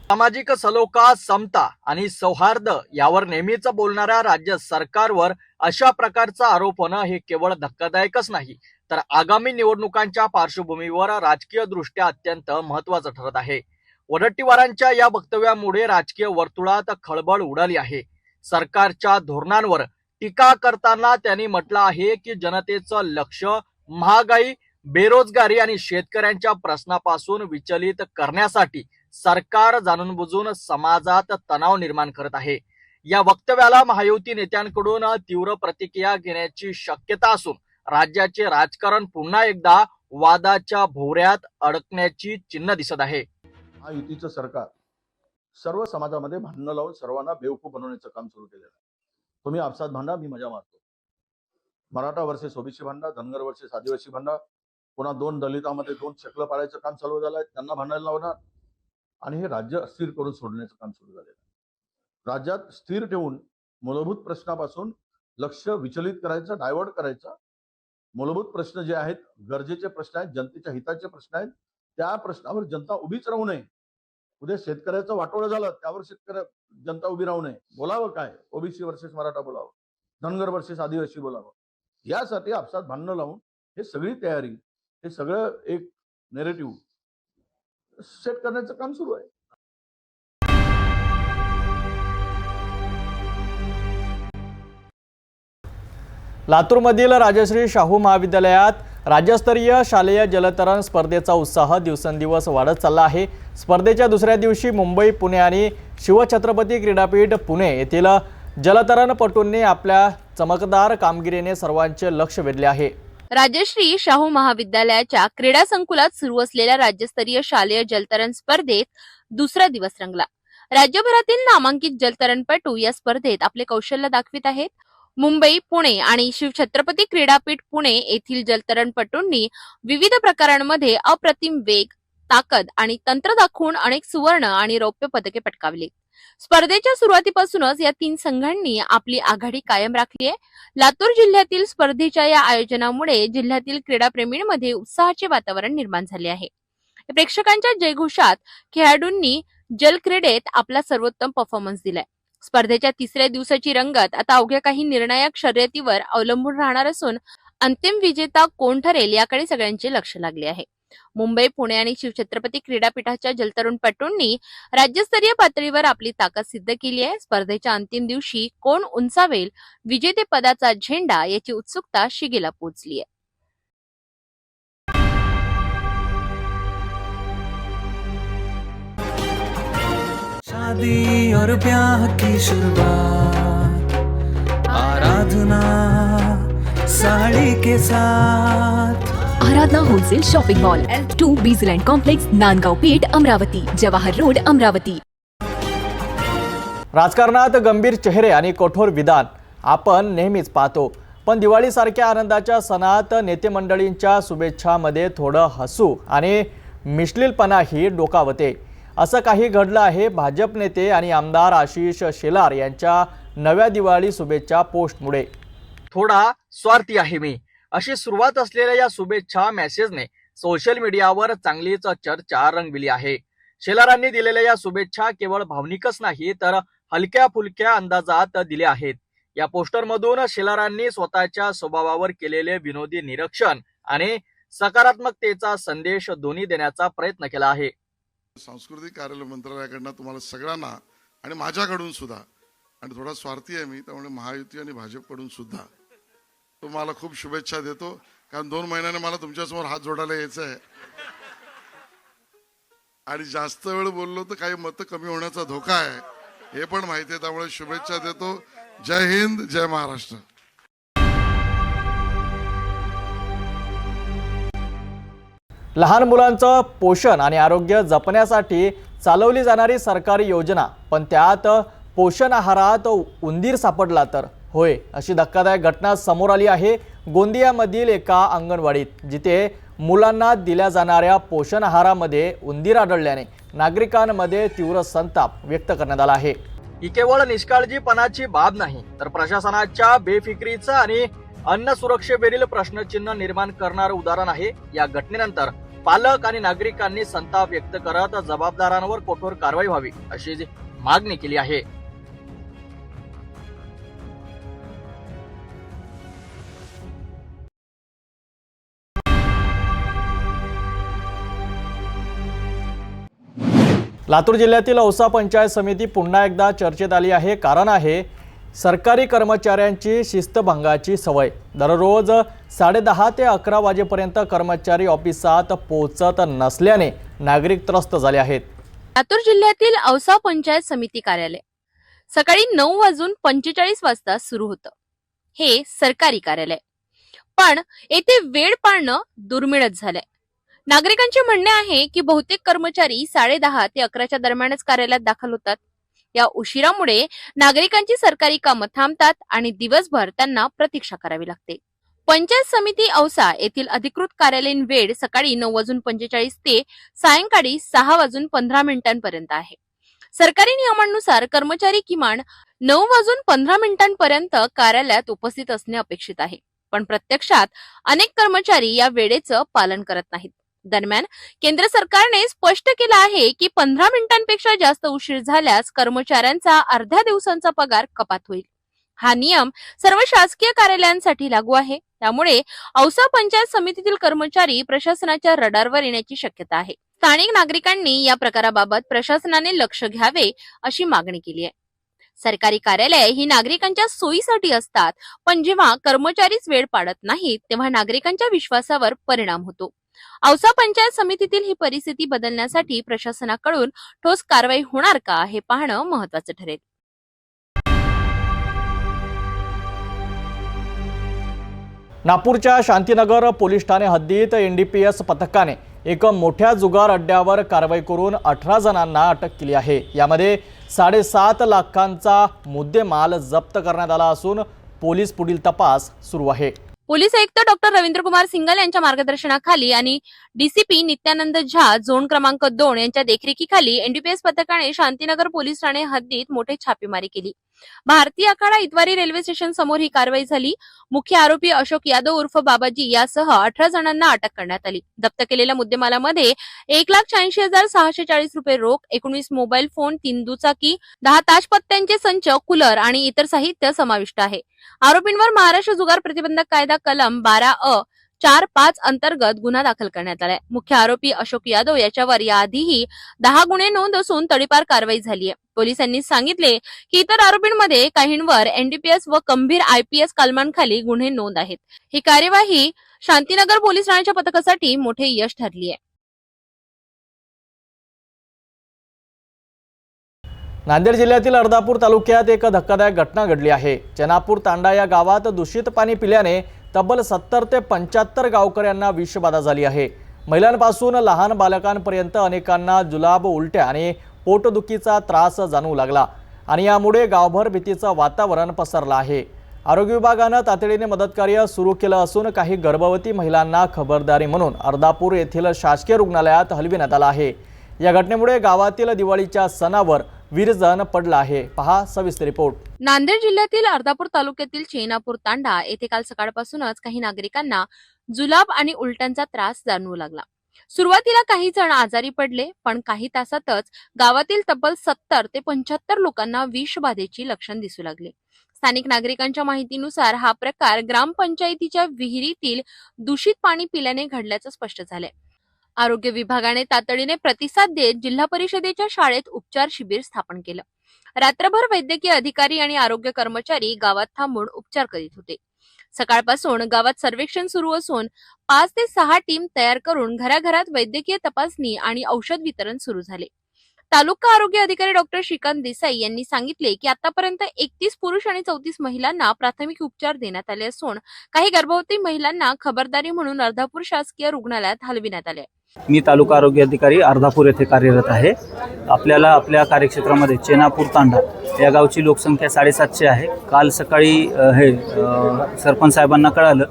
सामाजिक सलोखा, समता आणि सौहार्द यावर नेहमीच बोलणाऱ्या राज्य सरकारवर अशा प्रकारचा आरोप होणं हे केवळ धक्कादायकच नाही, तर आगामी निवडणुकांच्या पार्श्वभूमीवर राजकीय दृष्ट्या अत्यंत महत्त्वाचं ठरत आहे. वडेट्टीवारांच्या या वक्तव्यामुळे राजकीय वर्तुळात खळबळ उडाली आहे. सरकारच्या धोरणांवर टीका करताना त्यांनी म्हटलं आहे की जनतेचं लक्ष महागाई, बेरोजगारी आणि शेतकऱ्यांच्या प्रश्नापासून विचलित करण्यासाठी सरकार जाणूनबुजून समाजात तणाव निर्माण करत आहे. या वक्तव्याला महायुती नेत्यांकडून तीव्र प्रतिक्रिया घेण्याची शक्यता असून राज्याचे राजकारण पुन्हा एकदा वादाच्या भोवऱ्यात अडकण्याची चिन्ह दिसत आहे. महायुतीचं सरकार सर्व समाजामध्ये भांडणं लावून सर्वांना बेवकूफ बनवण्याचं काम सुरू केलेलं आहे. तुम्ही आपसात भांडा, मी मजा मारतो. मराठा वर्सेस ओबीसी भांडा, धनगर वर्सेस आदिवासी भांडा, पुन्हा 2 दलितांमध्ये 2 शकलं पाडायचं काम चालू झालंय, त्यांना भांडायला लावणार आणि हे राज्य अस्थिर करून सोडण्याचं काम सुरू झालेलं आहे. राज्यात स्थिर ठेवून मूलभूत प्रश्नापासून लक्ष विचलित करायचं, डायव्हर्ट करायचं. मूलभूत प्रश्न जे आहेत, गरजेचे प्रश्न आहेत, जनतेच्या हिताचे प्रश्न आहेत, त्या प्रश्नावर जनता उभीच राहू नये. उद्या शेतकऱ्याचं वाटोळं झालं, त्यावर जनता उभी राहू नये. बोलावं काय? ओबीसी वर्सेस मराठा बोलावं, धनगर वर्सेस आदिवासी बोलावं. यासाठी आपसात भांडणं लावून हे सगळी तयारी, हे सगळं एक नेरेटिव्ह सेट करण्याचं काम सुरू आहे. लातूरमधील राजश्री शाहू महाविद्यालयात राज्यस्तरीय शालेय जलतरण स्पर्धेचा उत्साह दिवसेंदिवस वाढत चालला आहे. स्पर्धेच्या दुसऱ्या दिवशी मुंबई, पुणे आणि शिवछत्रपती क्रीडापीठ पुणे येथील जलतरणपटूंनी आपल्या चमकदार कामगिरीने सर्वांचे लक्ष वेधले आहे. राजश्री शाहू महाविद्यालयाच्या क्रीडा संकुलात सुरू असलेल्या राज्यस्तरीय शालेय जलतरण स्पर्धेत दुसरा दिवस रंगला. राज्यभरातील नामांकित जलतरणपटू या स्पर्धेत आपले कौशल्य दाखवित आहेत. मुंबई, पुणे आणि शिवछत्रपती क्रीडापीठ पुणे येथील जलतरणपटूंनी विविध प्रकारांमध्ये अप्रतिम वेग, ताकद आणि तंत्र दाखवून अनेक सुवर्ण आणि रौप्य पदके पटकावली. स्पर्धेच्या सुरुवातीपासूनच या 3 संघांनी आपली आघाडी कायम राखली आहे. लातूर जिल्ह्यातील स्पर्धेच्या या आयोजनामुळे जिल्ह्यातील क्रीडाप्रेमींमध्ये उत्साहाचे वातावरण निर्माण झाले आहे. प्रेक्षकांच्या जयघोषात खेळाडूंनी जलक्रीडेत आपला सर्वोत्तम परफॉर्मन्स दिलाय. स्पर्धेच्या तिसऱ्या दिवसाची रंगत आता अवघ्या काही निर्णायक शर्यतीवर अवलंबून राहणार असून अंतिम विजेता कोण ठरेल याकडे सगळ्यांचे लक्ष लागले आहे. मुंबई, पुणे आणि शिवछत्रपती क्रीडापीठाच्या जलतरणपटूंनी राज्यस्तरीय पातळीवर आपली ताकद सिद्ध केली आहे. स्पर्धेच्या अंतिम दिवशी कोण उंचावेल विजेतेपदाचा झेंडा याची उत्सुकता शिगेला पोहोचली आहे. शादी और ब्याह की शुरुआत आराधना साड़ी के साथ. Aradhana wholesale shopping mall L2 Bijland complex Nandgaon Peth Amravati Jawahar road Amravati. राजकारणात गंभीर चेहरे आणि कठोर विधान आपण नेहमीच पाहतो, पण दिवाळीसारख्या आनंदाच्या सणात नेते मंडळींच्या शुभेच्छामध्ये थोडं हसू आणि मिश्लीलपणाही डोकावते. असं काही घडलं आहे भाजप नेते आणि आमदार आशिष शेलार यांच्या नव्या दिवाळी शुभेच्छा पोस्टमुळे. थोडा स्वार्थी आहे मी, अशी सुरुवात असलेल्या या शुभेच्छा मेसेजने सोशल मीडियावर चांगलीच चर्चा रंगविली आहे. शेलारांनी दिलेल्या या शुभेच्छा केवळ भावनिकच नाही तर हलक्या फुलक्या अंदाजात दिल्या आहेत. या पोस्टरमधून शेलारांनी स्वतःच्या स्वभावावर केलेले विनोदी निरीक्षण आणि सकारात्मकतेचा संदेश दोन्ही देण्याचा प्रयत्न केला आहे. सांस्कृतिक कार्यालय मंत्रालयाकडनं तुम्हाला सगळ्यांना आणि माझ्याकडून सुद्धा, आणि थोडा स्वार्थी आहे मी त्यामुळे महायुती आणि भाजपकडून सुद्धा तुम्हाला खूप शुभेच्छा देतो. कारण 2 महिन्याने मला तुमच्यासमोर हात जोडायला यायचं आहे आणि जास्त वेळ बोललो तर काही मतं कमी होण्याचा धोका आहे हे पण माहिती आहे. त्यामुळे शुभेच्छा देतो. जय हिंद, जय महाराष्ट्र. लहान मुलांचं पोषण आणि आरोग्य जपण्यासाठी चालवली जाणारी सरकारी योजना, पण त्यात पोषण आहारात उंदीर सापडला तर होय, अशी धक्कादायक घटना समोर आली आहे गोंदियामधील एका अंगणवाडीत, जिथे मुलांना दिल्या जाणाऱ्या पोषण आहारामध्ये उंदीर आढळल्याने नागरिकांमध्ये तीव्र संताप व्यक्त करण्यात आला आहे. ही केवळ निष्काळजीपणाची बाब नाही तर प्रशासनाच्या बेफिक्रीचं आणि अन्न सुरक्षेवरील प्रश्नचिन्ह निर्माण करणारं उदाहरण आहे. या घटनेनंतर पालक आणि नागरिकांनी संताप व्यक्त करत जबाबदारांवर कठोर कारवाई व्हावी अशी मागणी केली आहे. लातूर जिल्ह्यातील औसा पंचायत समिती पुन्हा एकदा चर्चेत आली आहे. कारण आहे सरकारी कर्मचाऱ्यांची शिस्तभंगाची सवय. दररोज 10:30 ते 11 वाजेपर्यंत कर्मचारी ऑफिसात पोहोचत नसल्याने नागरिक त्रस्त झाले आहेत. लातूर जिल्ह्यातील औसा पंचायत समिती कार्यालय सकाळी 9:45 वाजता सुरू होतं. हे सरकारी कार्यालय, पण येथे वेळ पाळणं दुर्मिळच झालंय. नागरिकांचे म्हणणे आहे की बहुतेक कर्मचारी 10:30 ते 11च्या दरम्यानच कार्यालयात दाखल होतात. या उशिरामुळे नागरिकांची सरकारी कामं थांबतात आणि दिवसभर त्यांना प्रतीक्षा करावी लागते. पंचायत समिती औसा येथील अधिकृत कार्यालयीन वेळ सकाळी 9:45 ते सायंकाळी 6:15 आहे. सरकारी नियमांनुसार कर्मचारी किमान 9:15 कार्यालयात उपस्थित असणे अपेक्षित आहे, पण प्रत्यक्षात अनेक कर्मचारी या वेळेचं पालन करत नाहीत. दरम्यान केंद्र सरकारने स्पष्ट केलं आहे की 15 मिनिटांपेक्षा जास्त उशीर झाल्यास कर्मचाऱ्यांचा अर्ध्या दिवसांचा पगार कपात होईल. हा नियम सर्व शासकीय कार्यालयांसाठी लागू आहे. त्यामुळे औसा पंचायत समितीतील कर्मचारी प्रशासनाच्या रडारवर येण्याची शक्यता आहे. स्थानिक नागरिकांनी या प्रकाराबाबत प्रशासनाने लक्ष घ्यावे अशी मागणी केली आहे. सरकारी कार्यालय ही नागरिकांच्या सोयीसाठी असतात, पण जेव्हा कर्मचारीच वेळ पाळत नाहीत तेव्हा नागरिकांच्या विश्वासावर परिणाम होतो. औसा पंचायत समितीतील ही परिस्थिती बदलण्यासाठी प्रशासनाकडून ठोस कारवाई होणार का हे पाहणं महत्त्वाचं ठरेल. नागपूरच्या शांतीनगर पोलीस ठाणे हद्दीत NDPS पथकाने एक मोठ्या जुगार अड्ड्यावर कारवाई करून 18 जणांना अटक केली आहे. यामध्ये 7.5 लाखांचा मुद्देमाल जप्त करण्यात आला असून पोलीस पुढील तपास सुरू आहे. पोलीस आयुक्त डॉक्टर रवींद्र कुमार सिंगल यांच्या मार्गदर्शनाखाली आणि DCP नित्यानंद झा झोन क्रमांक 2 यांच्या देखरेखीखाली NDPS पथकाने शांतीनगर पोलीस ठाणे हद्दीत मोठी छापेमारी केली. भारतीय आखाडा इतवारी रेल्वे स्टेशन समोर ही कारवाई झाली. मुख्य आरोपी अशोक यादव उर्फ बाबाजी यासह 18 जणांना अटक करण्यात आली. जप्त केलेल्या मुद्देमालामध्ये 1,86,640 रुपये रोख, 19 मोबाईल फोन, 3 दुचाकी, 10 ताशपत्त्यांचे संच, कूलर आणि इतर साहित्य समाविष्ट आहे. आरोपींवर महाराष्ट्र जुगार प्रतिबंधक कायदा कलम 12A 4-5 अंतर्गत गुन्हा दाखल करण्यात आलाय. मुख्य आरोपी अशोक यादव याच्यावर याआधीही 10 गुन्हे नोंद असून तडीपार कारवाई झाली आहे. पोलिसांनी सांगितले की इतर आरोपींमध्ये काहींवर एनडीपीएस व गंभीर आयपीएस कलमांखाली गुन्हे नोंद आहेत. ही कार्यवाही शांतीनगर पोलीस ठाण्याच्या पथकासाठी मोठे यश ठरली आहे. नांदेड जिल्ह्यातील अर्धापूर तालुक्यात एक धक्कादायक घटना घडली आहे. चेनापूर तांडा या गावात दूषित पाणी पिल्याने तब्बल 70 ते 75 गावकऱ्यांना विषबाधा झाली आहे. महिलांपासून लहान बालकांपर्यंत अनेकांना जुलाब, उलट्या आणि पोटदुखीचा त्रास जाणवू लागला आणि यामुळे गावभर भीतीचं वातावरण पसरलं आहे. आरोग्य विभागानं तातडीने मदतकार्य सुरू केलं असून काही गर्भवती महिलांना खबरदारी म्हणून अर्धापूर येथील शासकीय रुग्णालयात हलविण्यात आलं आहे. या घटनेमुळे गावातील दिवाळीच्या सणावर विरजण पडलं आहे. पहा सविस्तर रिपोर्ट. नांदेड जिल्ह्यातील अर्धापूर तालुक्यातील चेनापूर तांडा येथे काल सकाळपासूनच काही नागरिकांना जुलाब आणि उलट्यांचा त्रास जाणवू लागला. सुरुवातीला काही जण आजारी पडले, पण काही तासातच गावातील तब्बल 70 ते 75 लोकांना विषबाधेची लक्षण दिसू लागले. स्थानिक नागरिकांच्या माहितीनुसार हा प्रकार ग्रामपंचायतीच्या विहिरीतील दूषित पाणी पिल्याने घडल्याचं स्पष्ट झालंय. आरोग्य विभागाने तातडीने प्रतिसाद देत जिल्हा परिषदेच्या शाळेत उपचार शिबिर स्थापन केलं. रात्रभर वैद्यकीय अधिकारी आणि आरोग्य कर्मचारी गावात थांबून उपचार करीत होते. सकाळपासून गावात सर्वेक्षण सुरू असून 5 ते 6 टीम तयार करून घराघरात वैद्यकीय तपासणी आणि औषध वितरण सुरू झाले. तालुका आरोग्य अधिकारी डॉक्टर श्रीकांत देसाई यांनी सांगितले की आतापर्यंत 31 पुरुष आणि 34 महिलांना प्राथमिक उपचार देण्यात आले असून काही गर्भवती महिलांना खबरदारी म्हणून अर्धापूर शासकीय रुग्णालयात हलविण्यात आले. मी तालुका आरोग्य अधिकारी अर्धापूर येथे कार्यरत आहे. आपल्याला आपल्या कार्यक्षेत्रामध्ये चेनापूर तांडा या गावची लोकसंख्या 750 आहे. काल सकाळी सरपंच साहेबांना कळालं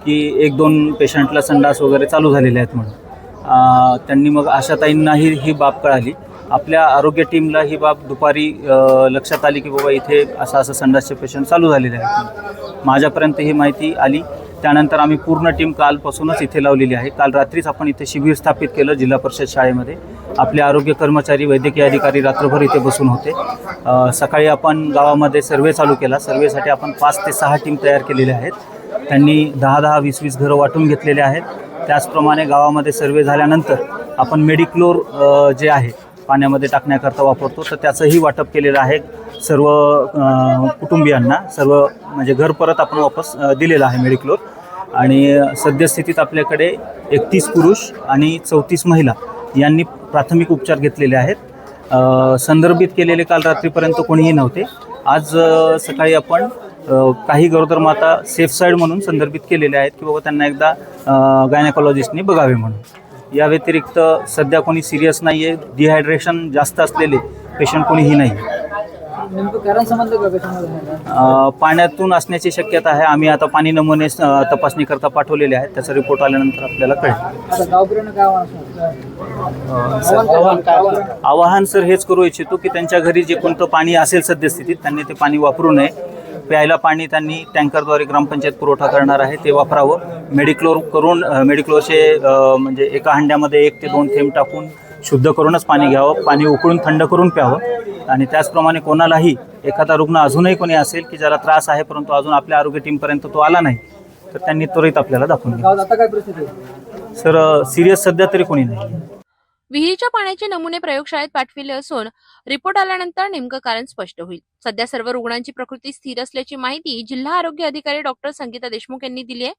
की 1-2 पेशंटला संडास वगैरे चालू झालेले आहेत म्हणून. त्यांनी मग आशाताईंनाही ही बाब कळाली. आपल्या आरोग्य टीमला ही बाब दुपारी लक्षात आली की बाबा इथे असं संडासचे पेशंट चालू झालेले आहेत. माझ्यापर्यंत ही माहिती आली. त्यानंतर आम्ही पूर्ण टीम कालपासूनच इथे लावलेली आहे. काल रात्रीच आपण इथे शिबिर स्थापित केलं जिल्हा परिषद शाळेमध्ये. आपले आरोग्य कर्मचारी, वैद्यकीय अधिकारी रात्रभर इथे बसून होते. सकाळी आपण गावामध्ये सर्वे चालू केला. सर्वेसाठी आपण 5 ते 6 टीम तयार केलेल्या आहेत. त्यांनी 10-10, 20-20 घरं वाटून घेतलेले आहेत. त्याचप्रमाणे गावामध्ये सर्वे झाल्यानंतर आपण मेडिक्लोर जे आहे पाण्यामध्ये टाकण्याकरता वापरतो, तर त्याचंही वाटप केलेलं आहे सर्व कुटुंबियांना. सर्व म्हणजे घर परत आपण वापस दिलेलं आहे मेडिक्लोर. आणि सद्यस्थितीत आपल्याकडे 31 पुरुष आणि 34 महिला यांनी प्राथमिक उपचार घेतलेले आहेत. संदर्भित केलेले काल रात्रीपर्यंत कोणीही नव्हते. आज सकाळी आपण काही गरोदर माता सेफ साईड म्हणून संदर्भित केलेले आहेत की बाबा त्यांना एकदा गायनेकॉलॉजिस्टनी बघावे म्हणून. या व्यतिरिक्त सध्या कोणी सिरियस नाही आहे. डिहायड्रेशन जास्त असलेले पेशंट कोणीही नाही. पाण्यातून असण्याची शक्यता आहे. आम्ही आता पाणी नमुने तपासणी करता पाठवलेले आहेत. त्याचा रिपोर्ट आल्यानंतर आपल्याला कळेल. आवाहन सर हेच करू इच्छितो की त्यांच्या घरी जे कोणतं पाणी असेल सद्यस्थितीत त्यांनी ते पाणी वापरू नये. प्यायला पाणी त्यांनी टँकरद्वारे ग्रामपंचायत पुरवठा करणार आहे ते वापरावं. मेडिक्लोरचे म्हणजे एका हंड्यामध्ये 1 ते 2 थेंब टाकून शुद्ध करूनच पाणी घ्यावं. पाणी उकळून थंड करून प्यावं. आणि त्याचप्रमाणे कोणालाही एखादा रुग्ण अजूनही कोणी असेल की ज्याला त्रास आहे परंतु अजून आपल्या आरोग्य टीमपर्यंत तो आला नाही तर त्यांनी त्वरित आपल्याला दाखवून घ्यावं. सर सिरियस सध्या तरी कोणी नाही. विहिरीच्या पाण्याचे नमुने प्रयोगशाळेत पाठविले असून रिपोर्ट आल्यानंतर नेमकं कारण स्पष्ट होईल. सध्या सर्व रुग्णांची प्रकृती स्थिर असल्याची माहिती जिल्हा आरोग्य अधिकारी डॉक्टर संगीता देशमुख यांनी दिली आहे.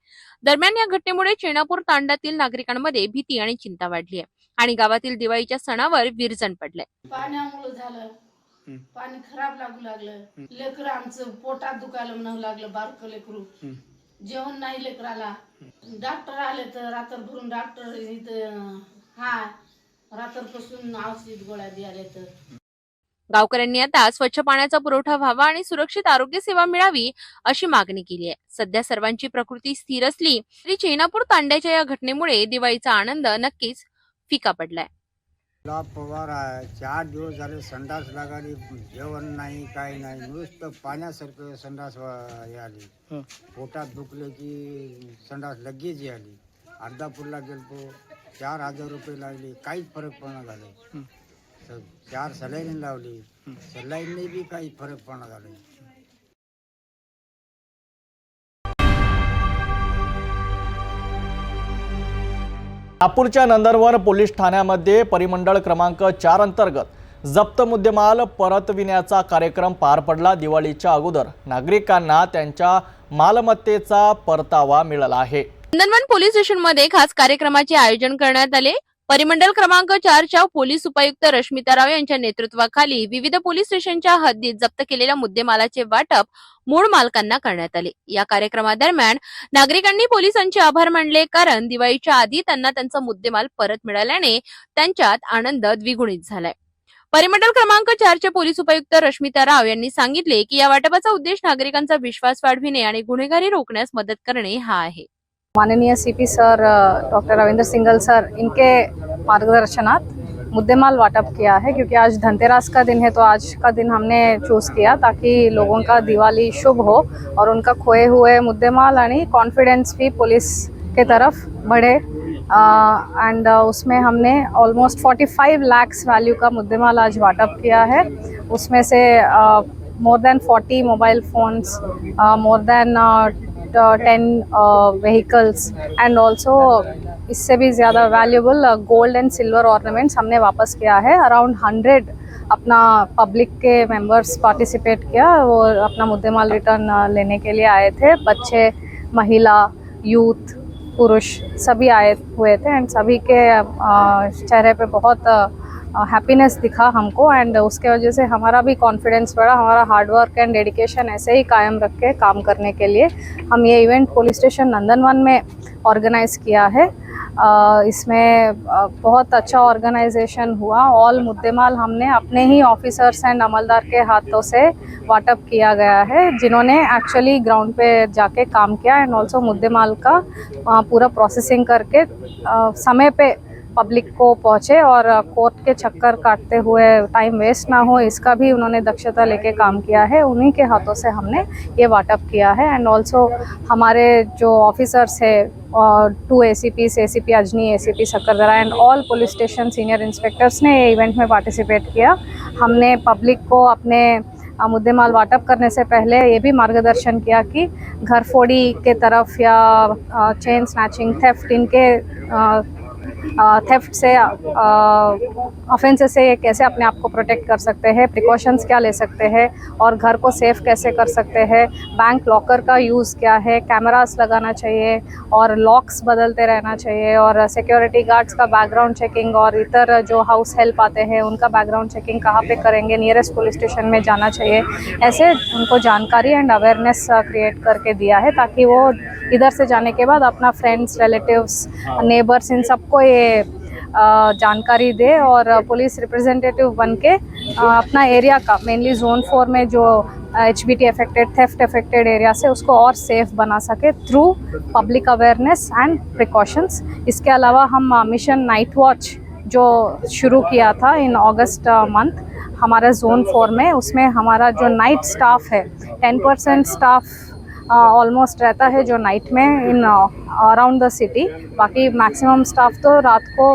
दरम्यान या घटनेमुळे चेनापूर तांड्यातील नागरिकांमध्ये भीती आणि चिंता वाढली आहे आणि गावातील दिवाळीच्या सणावर विरजण पडलंय. पाण्यामुळे झालं, पाणी खराब लागू लागलं. लेकरं आमचं पोटात दुखायला म्हणू लागलं. बारकं लेकरू जेवण नाही लेकराला. डॉक्टर आले तर रात्रभरून डॉक्टर इथं रात्रपासून औषध गोळ्या द्यायला तर. गावकऱ्यांनी आता स्वच्छ पाण्याचा पुरवठा व्हावा आणि सुरक्षित आरोग्य सेवा मिळावी अशी मागणी केली आहे. सध्या सर्वांची प्रकृती स्थिर असली तरी चेनापूर तांड्याच्या या घटनेमुळे दिवाळीचा आनंद नक्कीच फिका पडलाय. पवार आहे. 4 दिवस झाले संडास लागाली. जेवण नाही, काही नाही. नुसतं पाण्यासारखं संडास आली. पोटात दुखले की संडास लगेच आली. अर्धापूरला गेलतो. 4,000 रुपये लागले. काहीच फरक पडणार झाले. 4 सलाईन लावली. सलाईनने बी काही फरक पडणार झाले. नागपूरच्या नंदनवन पोलीस ठाण्यामध्ये परिमंडळ क्रमांक 4 अंतर्गत जप्त मुद्देमाल परतविण्याचा कार्यक्रम पार पडला। दिवाळीच्या अगोदर नागरिकांना त्यांच्या मालमत्तेचा परतावा मिळाला आहे। नंदनवन पोलीस स्टेशनमध्ये खास कार्यक्रमाचे आयोजन करण्यात आले। परिमंडळ क्रमांक 4च्या पोलीस उपायुक्त रश्मिता राव यांच्या नेतृत्वाखाली विविध पोलीस स्टेशनच्या हद्दीत जप्त केलेल्या मुद्देमालाचे वाटप मूळ मालकांना करण्यात आले। या कार्यक्रमादरम्यान नागरिकांनी पोलिसांचे आभार मानले, कारण दिवाळीच्या आधी त्यांना त्यांचा मुद्देमाल परत मिळाल्याने त्यांच्यात आनंद द्विगुणित झालाय। परिमंडळ क्रमांक 4चे पोलीस उपायुक्त रश्मिता राव यांनी सांगितले की या वाटपाचा उद्देश नागरिकांचा विश्वास वाढविणे आणि गुन्हेगारी रोखण्यास मदत करणे हा आहे। माननीय CP sir doctor Ravindra single sir इनके मार्गदर्शनात मुद्देमाल वाटप किया है, क्योंकि आज धनतेरस का दिन है तो आज का दिन हमने चूज़ किया ताकि लोगों का दिवाली शुभ हो और उनका खोए हुए मुद्देमाल आणि कॉन्फिडेंस भी पुलिस के तरफ बढ़े। एंड उसमें हमने ऑलमोस्ट 45 लाख वैल्यू का मुद्देमाल आज वाटप किया है। उसमें से more than 40 mobile phones, more than 10 vehicles and also इससे भी ज़्यादा valuable gold and silver ornaments हमने वापस किया है। अराउंड 100 अपना पब्लिक के मेंबर्स पार्टिसिपेट किया, वो अपना मुद्देमाल रिटर्न लेने के लिए आए थे। बच्चे, महिला, यूथ, पुरुष सभी आए हुए थे एंड सभी के चेहरे पे बहुत हैप्पीनेस दिखा हमको एंड उसके वजह से हमारा भी कॉन्फिडेंस बढ़ा। हमारा हार्डवर्क एंड डेडिकेशन ऐसे ही कायम रख के काम करने के लिए हम ये इवेंट पुलिस स्टेशन नंदनवन में ऑर्गेनाइज किया है। इसमें बहुत अच्छा ऑर्गेनाइजेशन हुआ। ऑल मुद्देमाल हमने अपने ही ऑफिसर्स एंड अमलदार के हाथों से वाटप किया गया है, जिन्होंने एक्चुअली ग्राउंड पे जाके काम किया एंड ऑल्सो मुद्देमाल का पूरा प्रोसेसिंग करके समय पे पब्लिक को पहुँचे और कोर्ट के चक्कर काटते हुए टाइम वेस्ट ना हो, इसका भी उन्होंने दक्षता लेके काम किया है। उन्हीं के हाथों से हमने ये वाटप किया है एंड ऑल्सो हमारे जो ऑफिसर्स है 2 ACPs, ACP Ajni, ACP Sakkardara end all police station senior inspectors ने ये इवेंट में पार्टिसिपेट किया। हमने पब्लिक को अपने मुद्देमाल वाटप करने से पहले ये भी मार्गदर्शन किया कि घर फोड़ी के तरफ या चेन स्नैचिंग, थेफ्ट, इनके थेफ्ट से ऑफेंसेस से कैसे अपने आप को प्रोटेक्ट कर सकते हैं, प्रिकॉशंस क्या ले सकते हैं और घर को सेफ कैसे कर सकते हैं, बैंक लॉकर का यूज़ क्या है, कैमरास लगाना चाहिए और लॉक्स बदलते रहना चाहिए और सिक्योरिटी गार्ड्स का बैकग्राउंड चेकिंग और इतर जो हाउस हेल्प आते हैं उनका बैकग्राउंड चेकिंग कहाँ पे करेंगे, नियरेस्ट पुलिस स्टेशन में जाना चाहिए। ऐसे उनको जानकारी एंड अवेयरनेस क्रिएट करके दिया है ताकि वो इधर से जाने के बाद अपना फ्रेंड्स, रिलेटिव्स, नेबर्स इन सबको ये जानकारी दे और पुलिस रिप्रेजेंटेटिव बन के अपना एरिया का मेनली जोन 4 में जो HBT affected, theft affected area से उसको और सेफ बना सके through public awareness and precautions. इसके अलावा हम मिशन नाइट वॉच जो शुरू किया था इन अगस्त मंथ हमारा जोन 4 में, उसमें हमारा जो नाइट स्टाफ है 10% स्टाफ ऑलमोस्ट रहता है जो नाइट में इन अराउंड द सिटी, बाकी मैक्सिमम स्टाफ तो रात को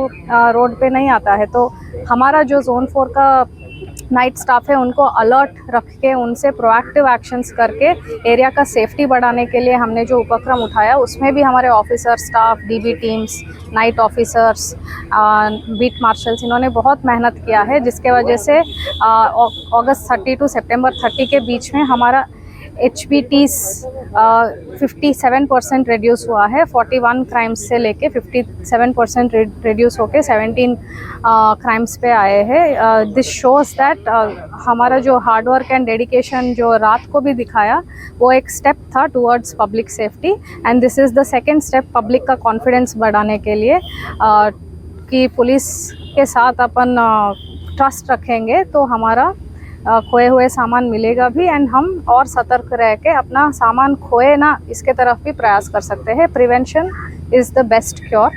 रोड पे नहीं आता है। तो हमारा जो जोन 4 का नाइट स्टाफ है उनको अलर्ट रख के उनसे प्रोएक्टिव एक्शंस करके एरिया का सेफ्टी बढ़ाने के लिए हमने जो उपक्रम उठाया उसमें भी हमारे officer staff, DB teams, night officers, beat marshals, इन्होंने बहुत मेहनत किया है, जिसके वजह से अगस्त 30 टू सितंबर 30 के बीच में हमारा HBTs 57% रिड्यूस हुआ है। 41 क्राइम्स से लेके 57% रिड्यूस होके 17 क्राइम्स पे आए हैं। दिस शोज दैट हमारा जो हार्डवर्क एंड डेडिकेशन जो रात को भी दिखाया वो एक स्टेप था towards public safety end this is the second step public का कॉन्फिडेंस बढ़ाने के लिए कि पुलिस के साथ अपन ट्रस्ट रखेंगे तो हमारा खोए हुए सामान मिलेगा भी एंड हम और सतर्क रह के अपना सामान खोए ना इसके तरफ भी प्रयास कर सकते हैं। Prevention is the best cure,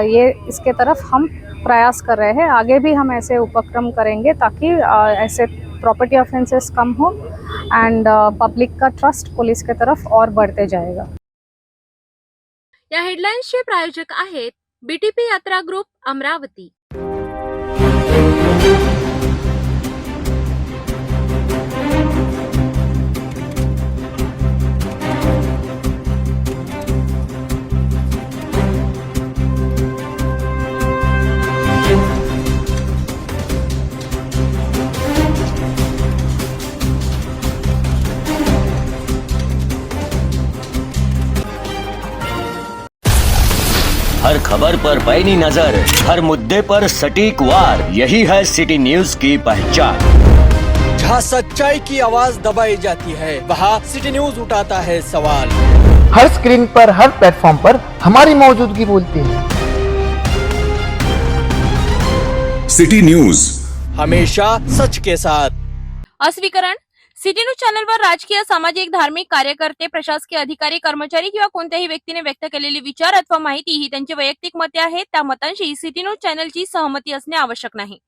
ये इसके तरफ हम प्रयास कर रहे हैं। आगे भी हम ऐसे उपक्रम करेंगे ताकि ऐसे प्रॉपर्टी ऑफेंसेस कम हो एंड पब्लिक का ट्रस्ट पुलिस के तरफ और बढ़ते जाएगा। या हेडलाईन्सचे प्रायोजक आहेत BTP यात्रा ग्रुप अमरावती। हर खबर पर पैनी नजर, हर मुद्दे पर सटीक वार, यही है सिटी न्यूज की पहचान। जहाँ सच्चाई की आवाज दबाई जाती है, वहाँ सिटी न्यूज उठाता है सवाल। हर स्क्रीन पर, हर प्लेटफॉर्म पर हमारी मौजूदगी बोलती है। सिटी न्यूज, हमेशा सच के साथ। अस्वीकरण. सिटी न्यूज चॅनलवर राजकीय, सामाजिक, धार्मिक कार्यकर्ते, प्रशासकीय अधिकारी, कर्मचारी किंवा कोणत्याही व्यक्तीने व्यक्त केलेले विचार अथवा माहिती ही त्यांची वैयक्तिक मते आहेत. त्या मतांशी सिटी न्यूज चॅनलची सहमती असणे आवश्यक नाही.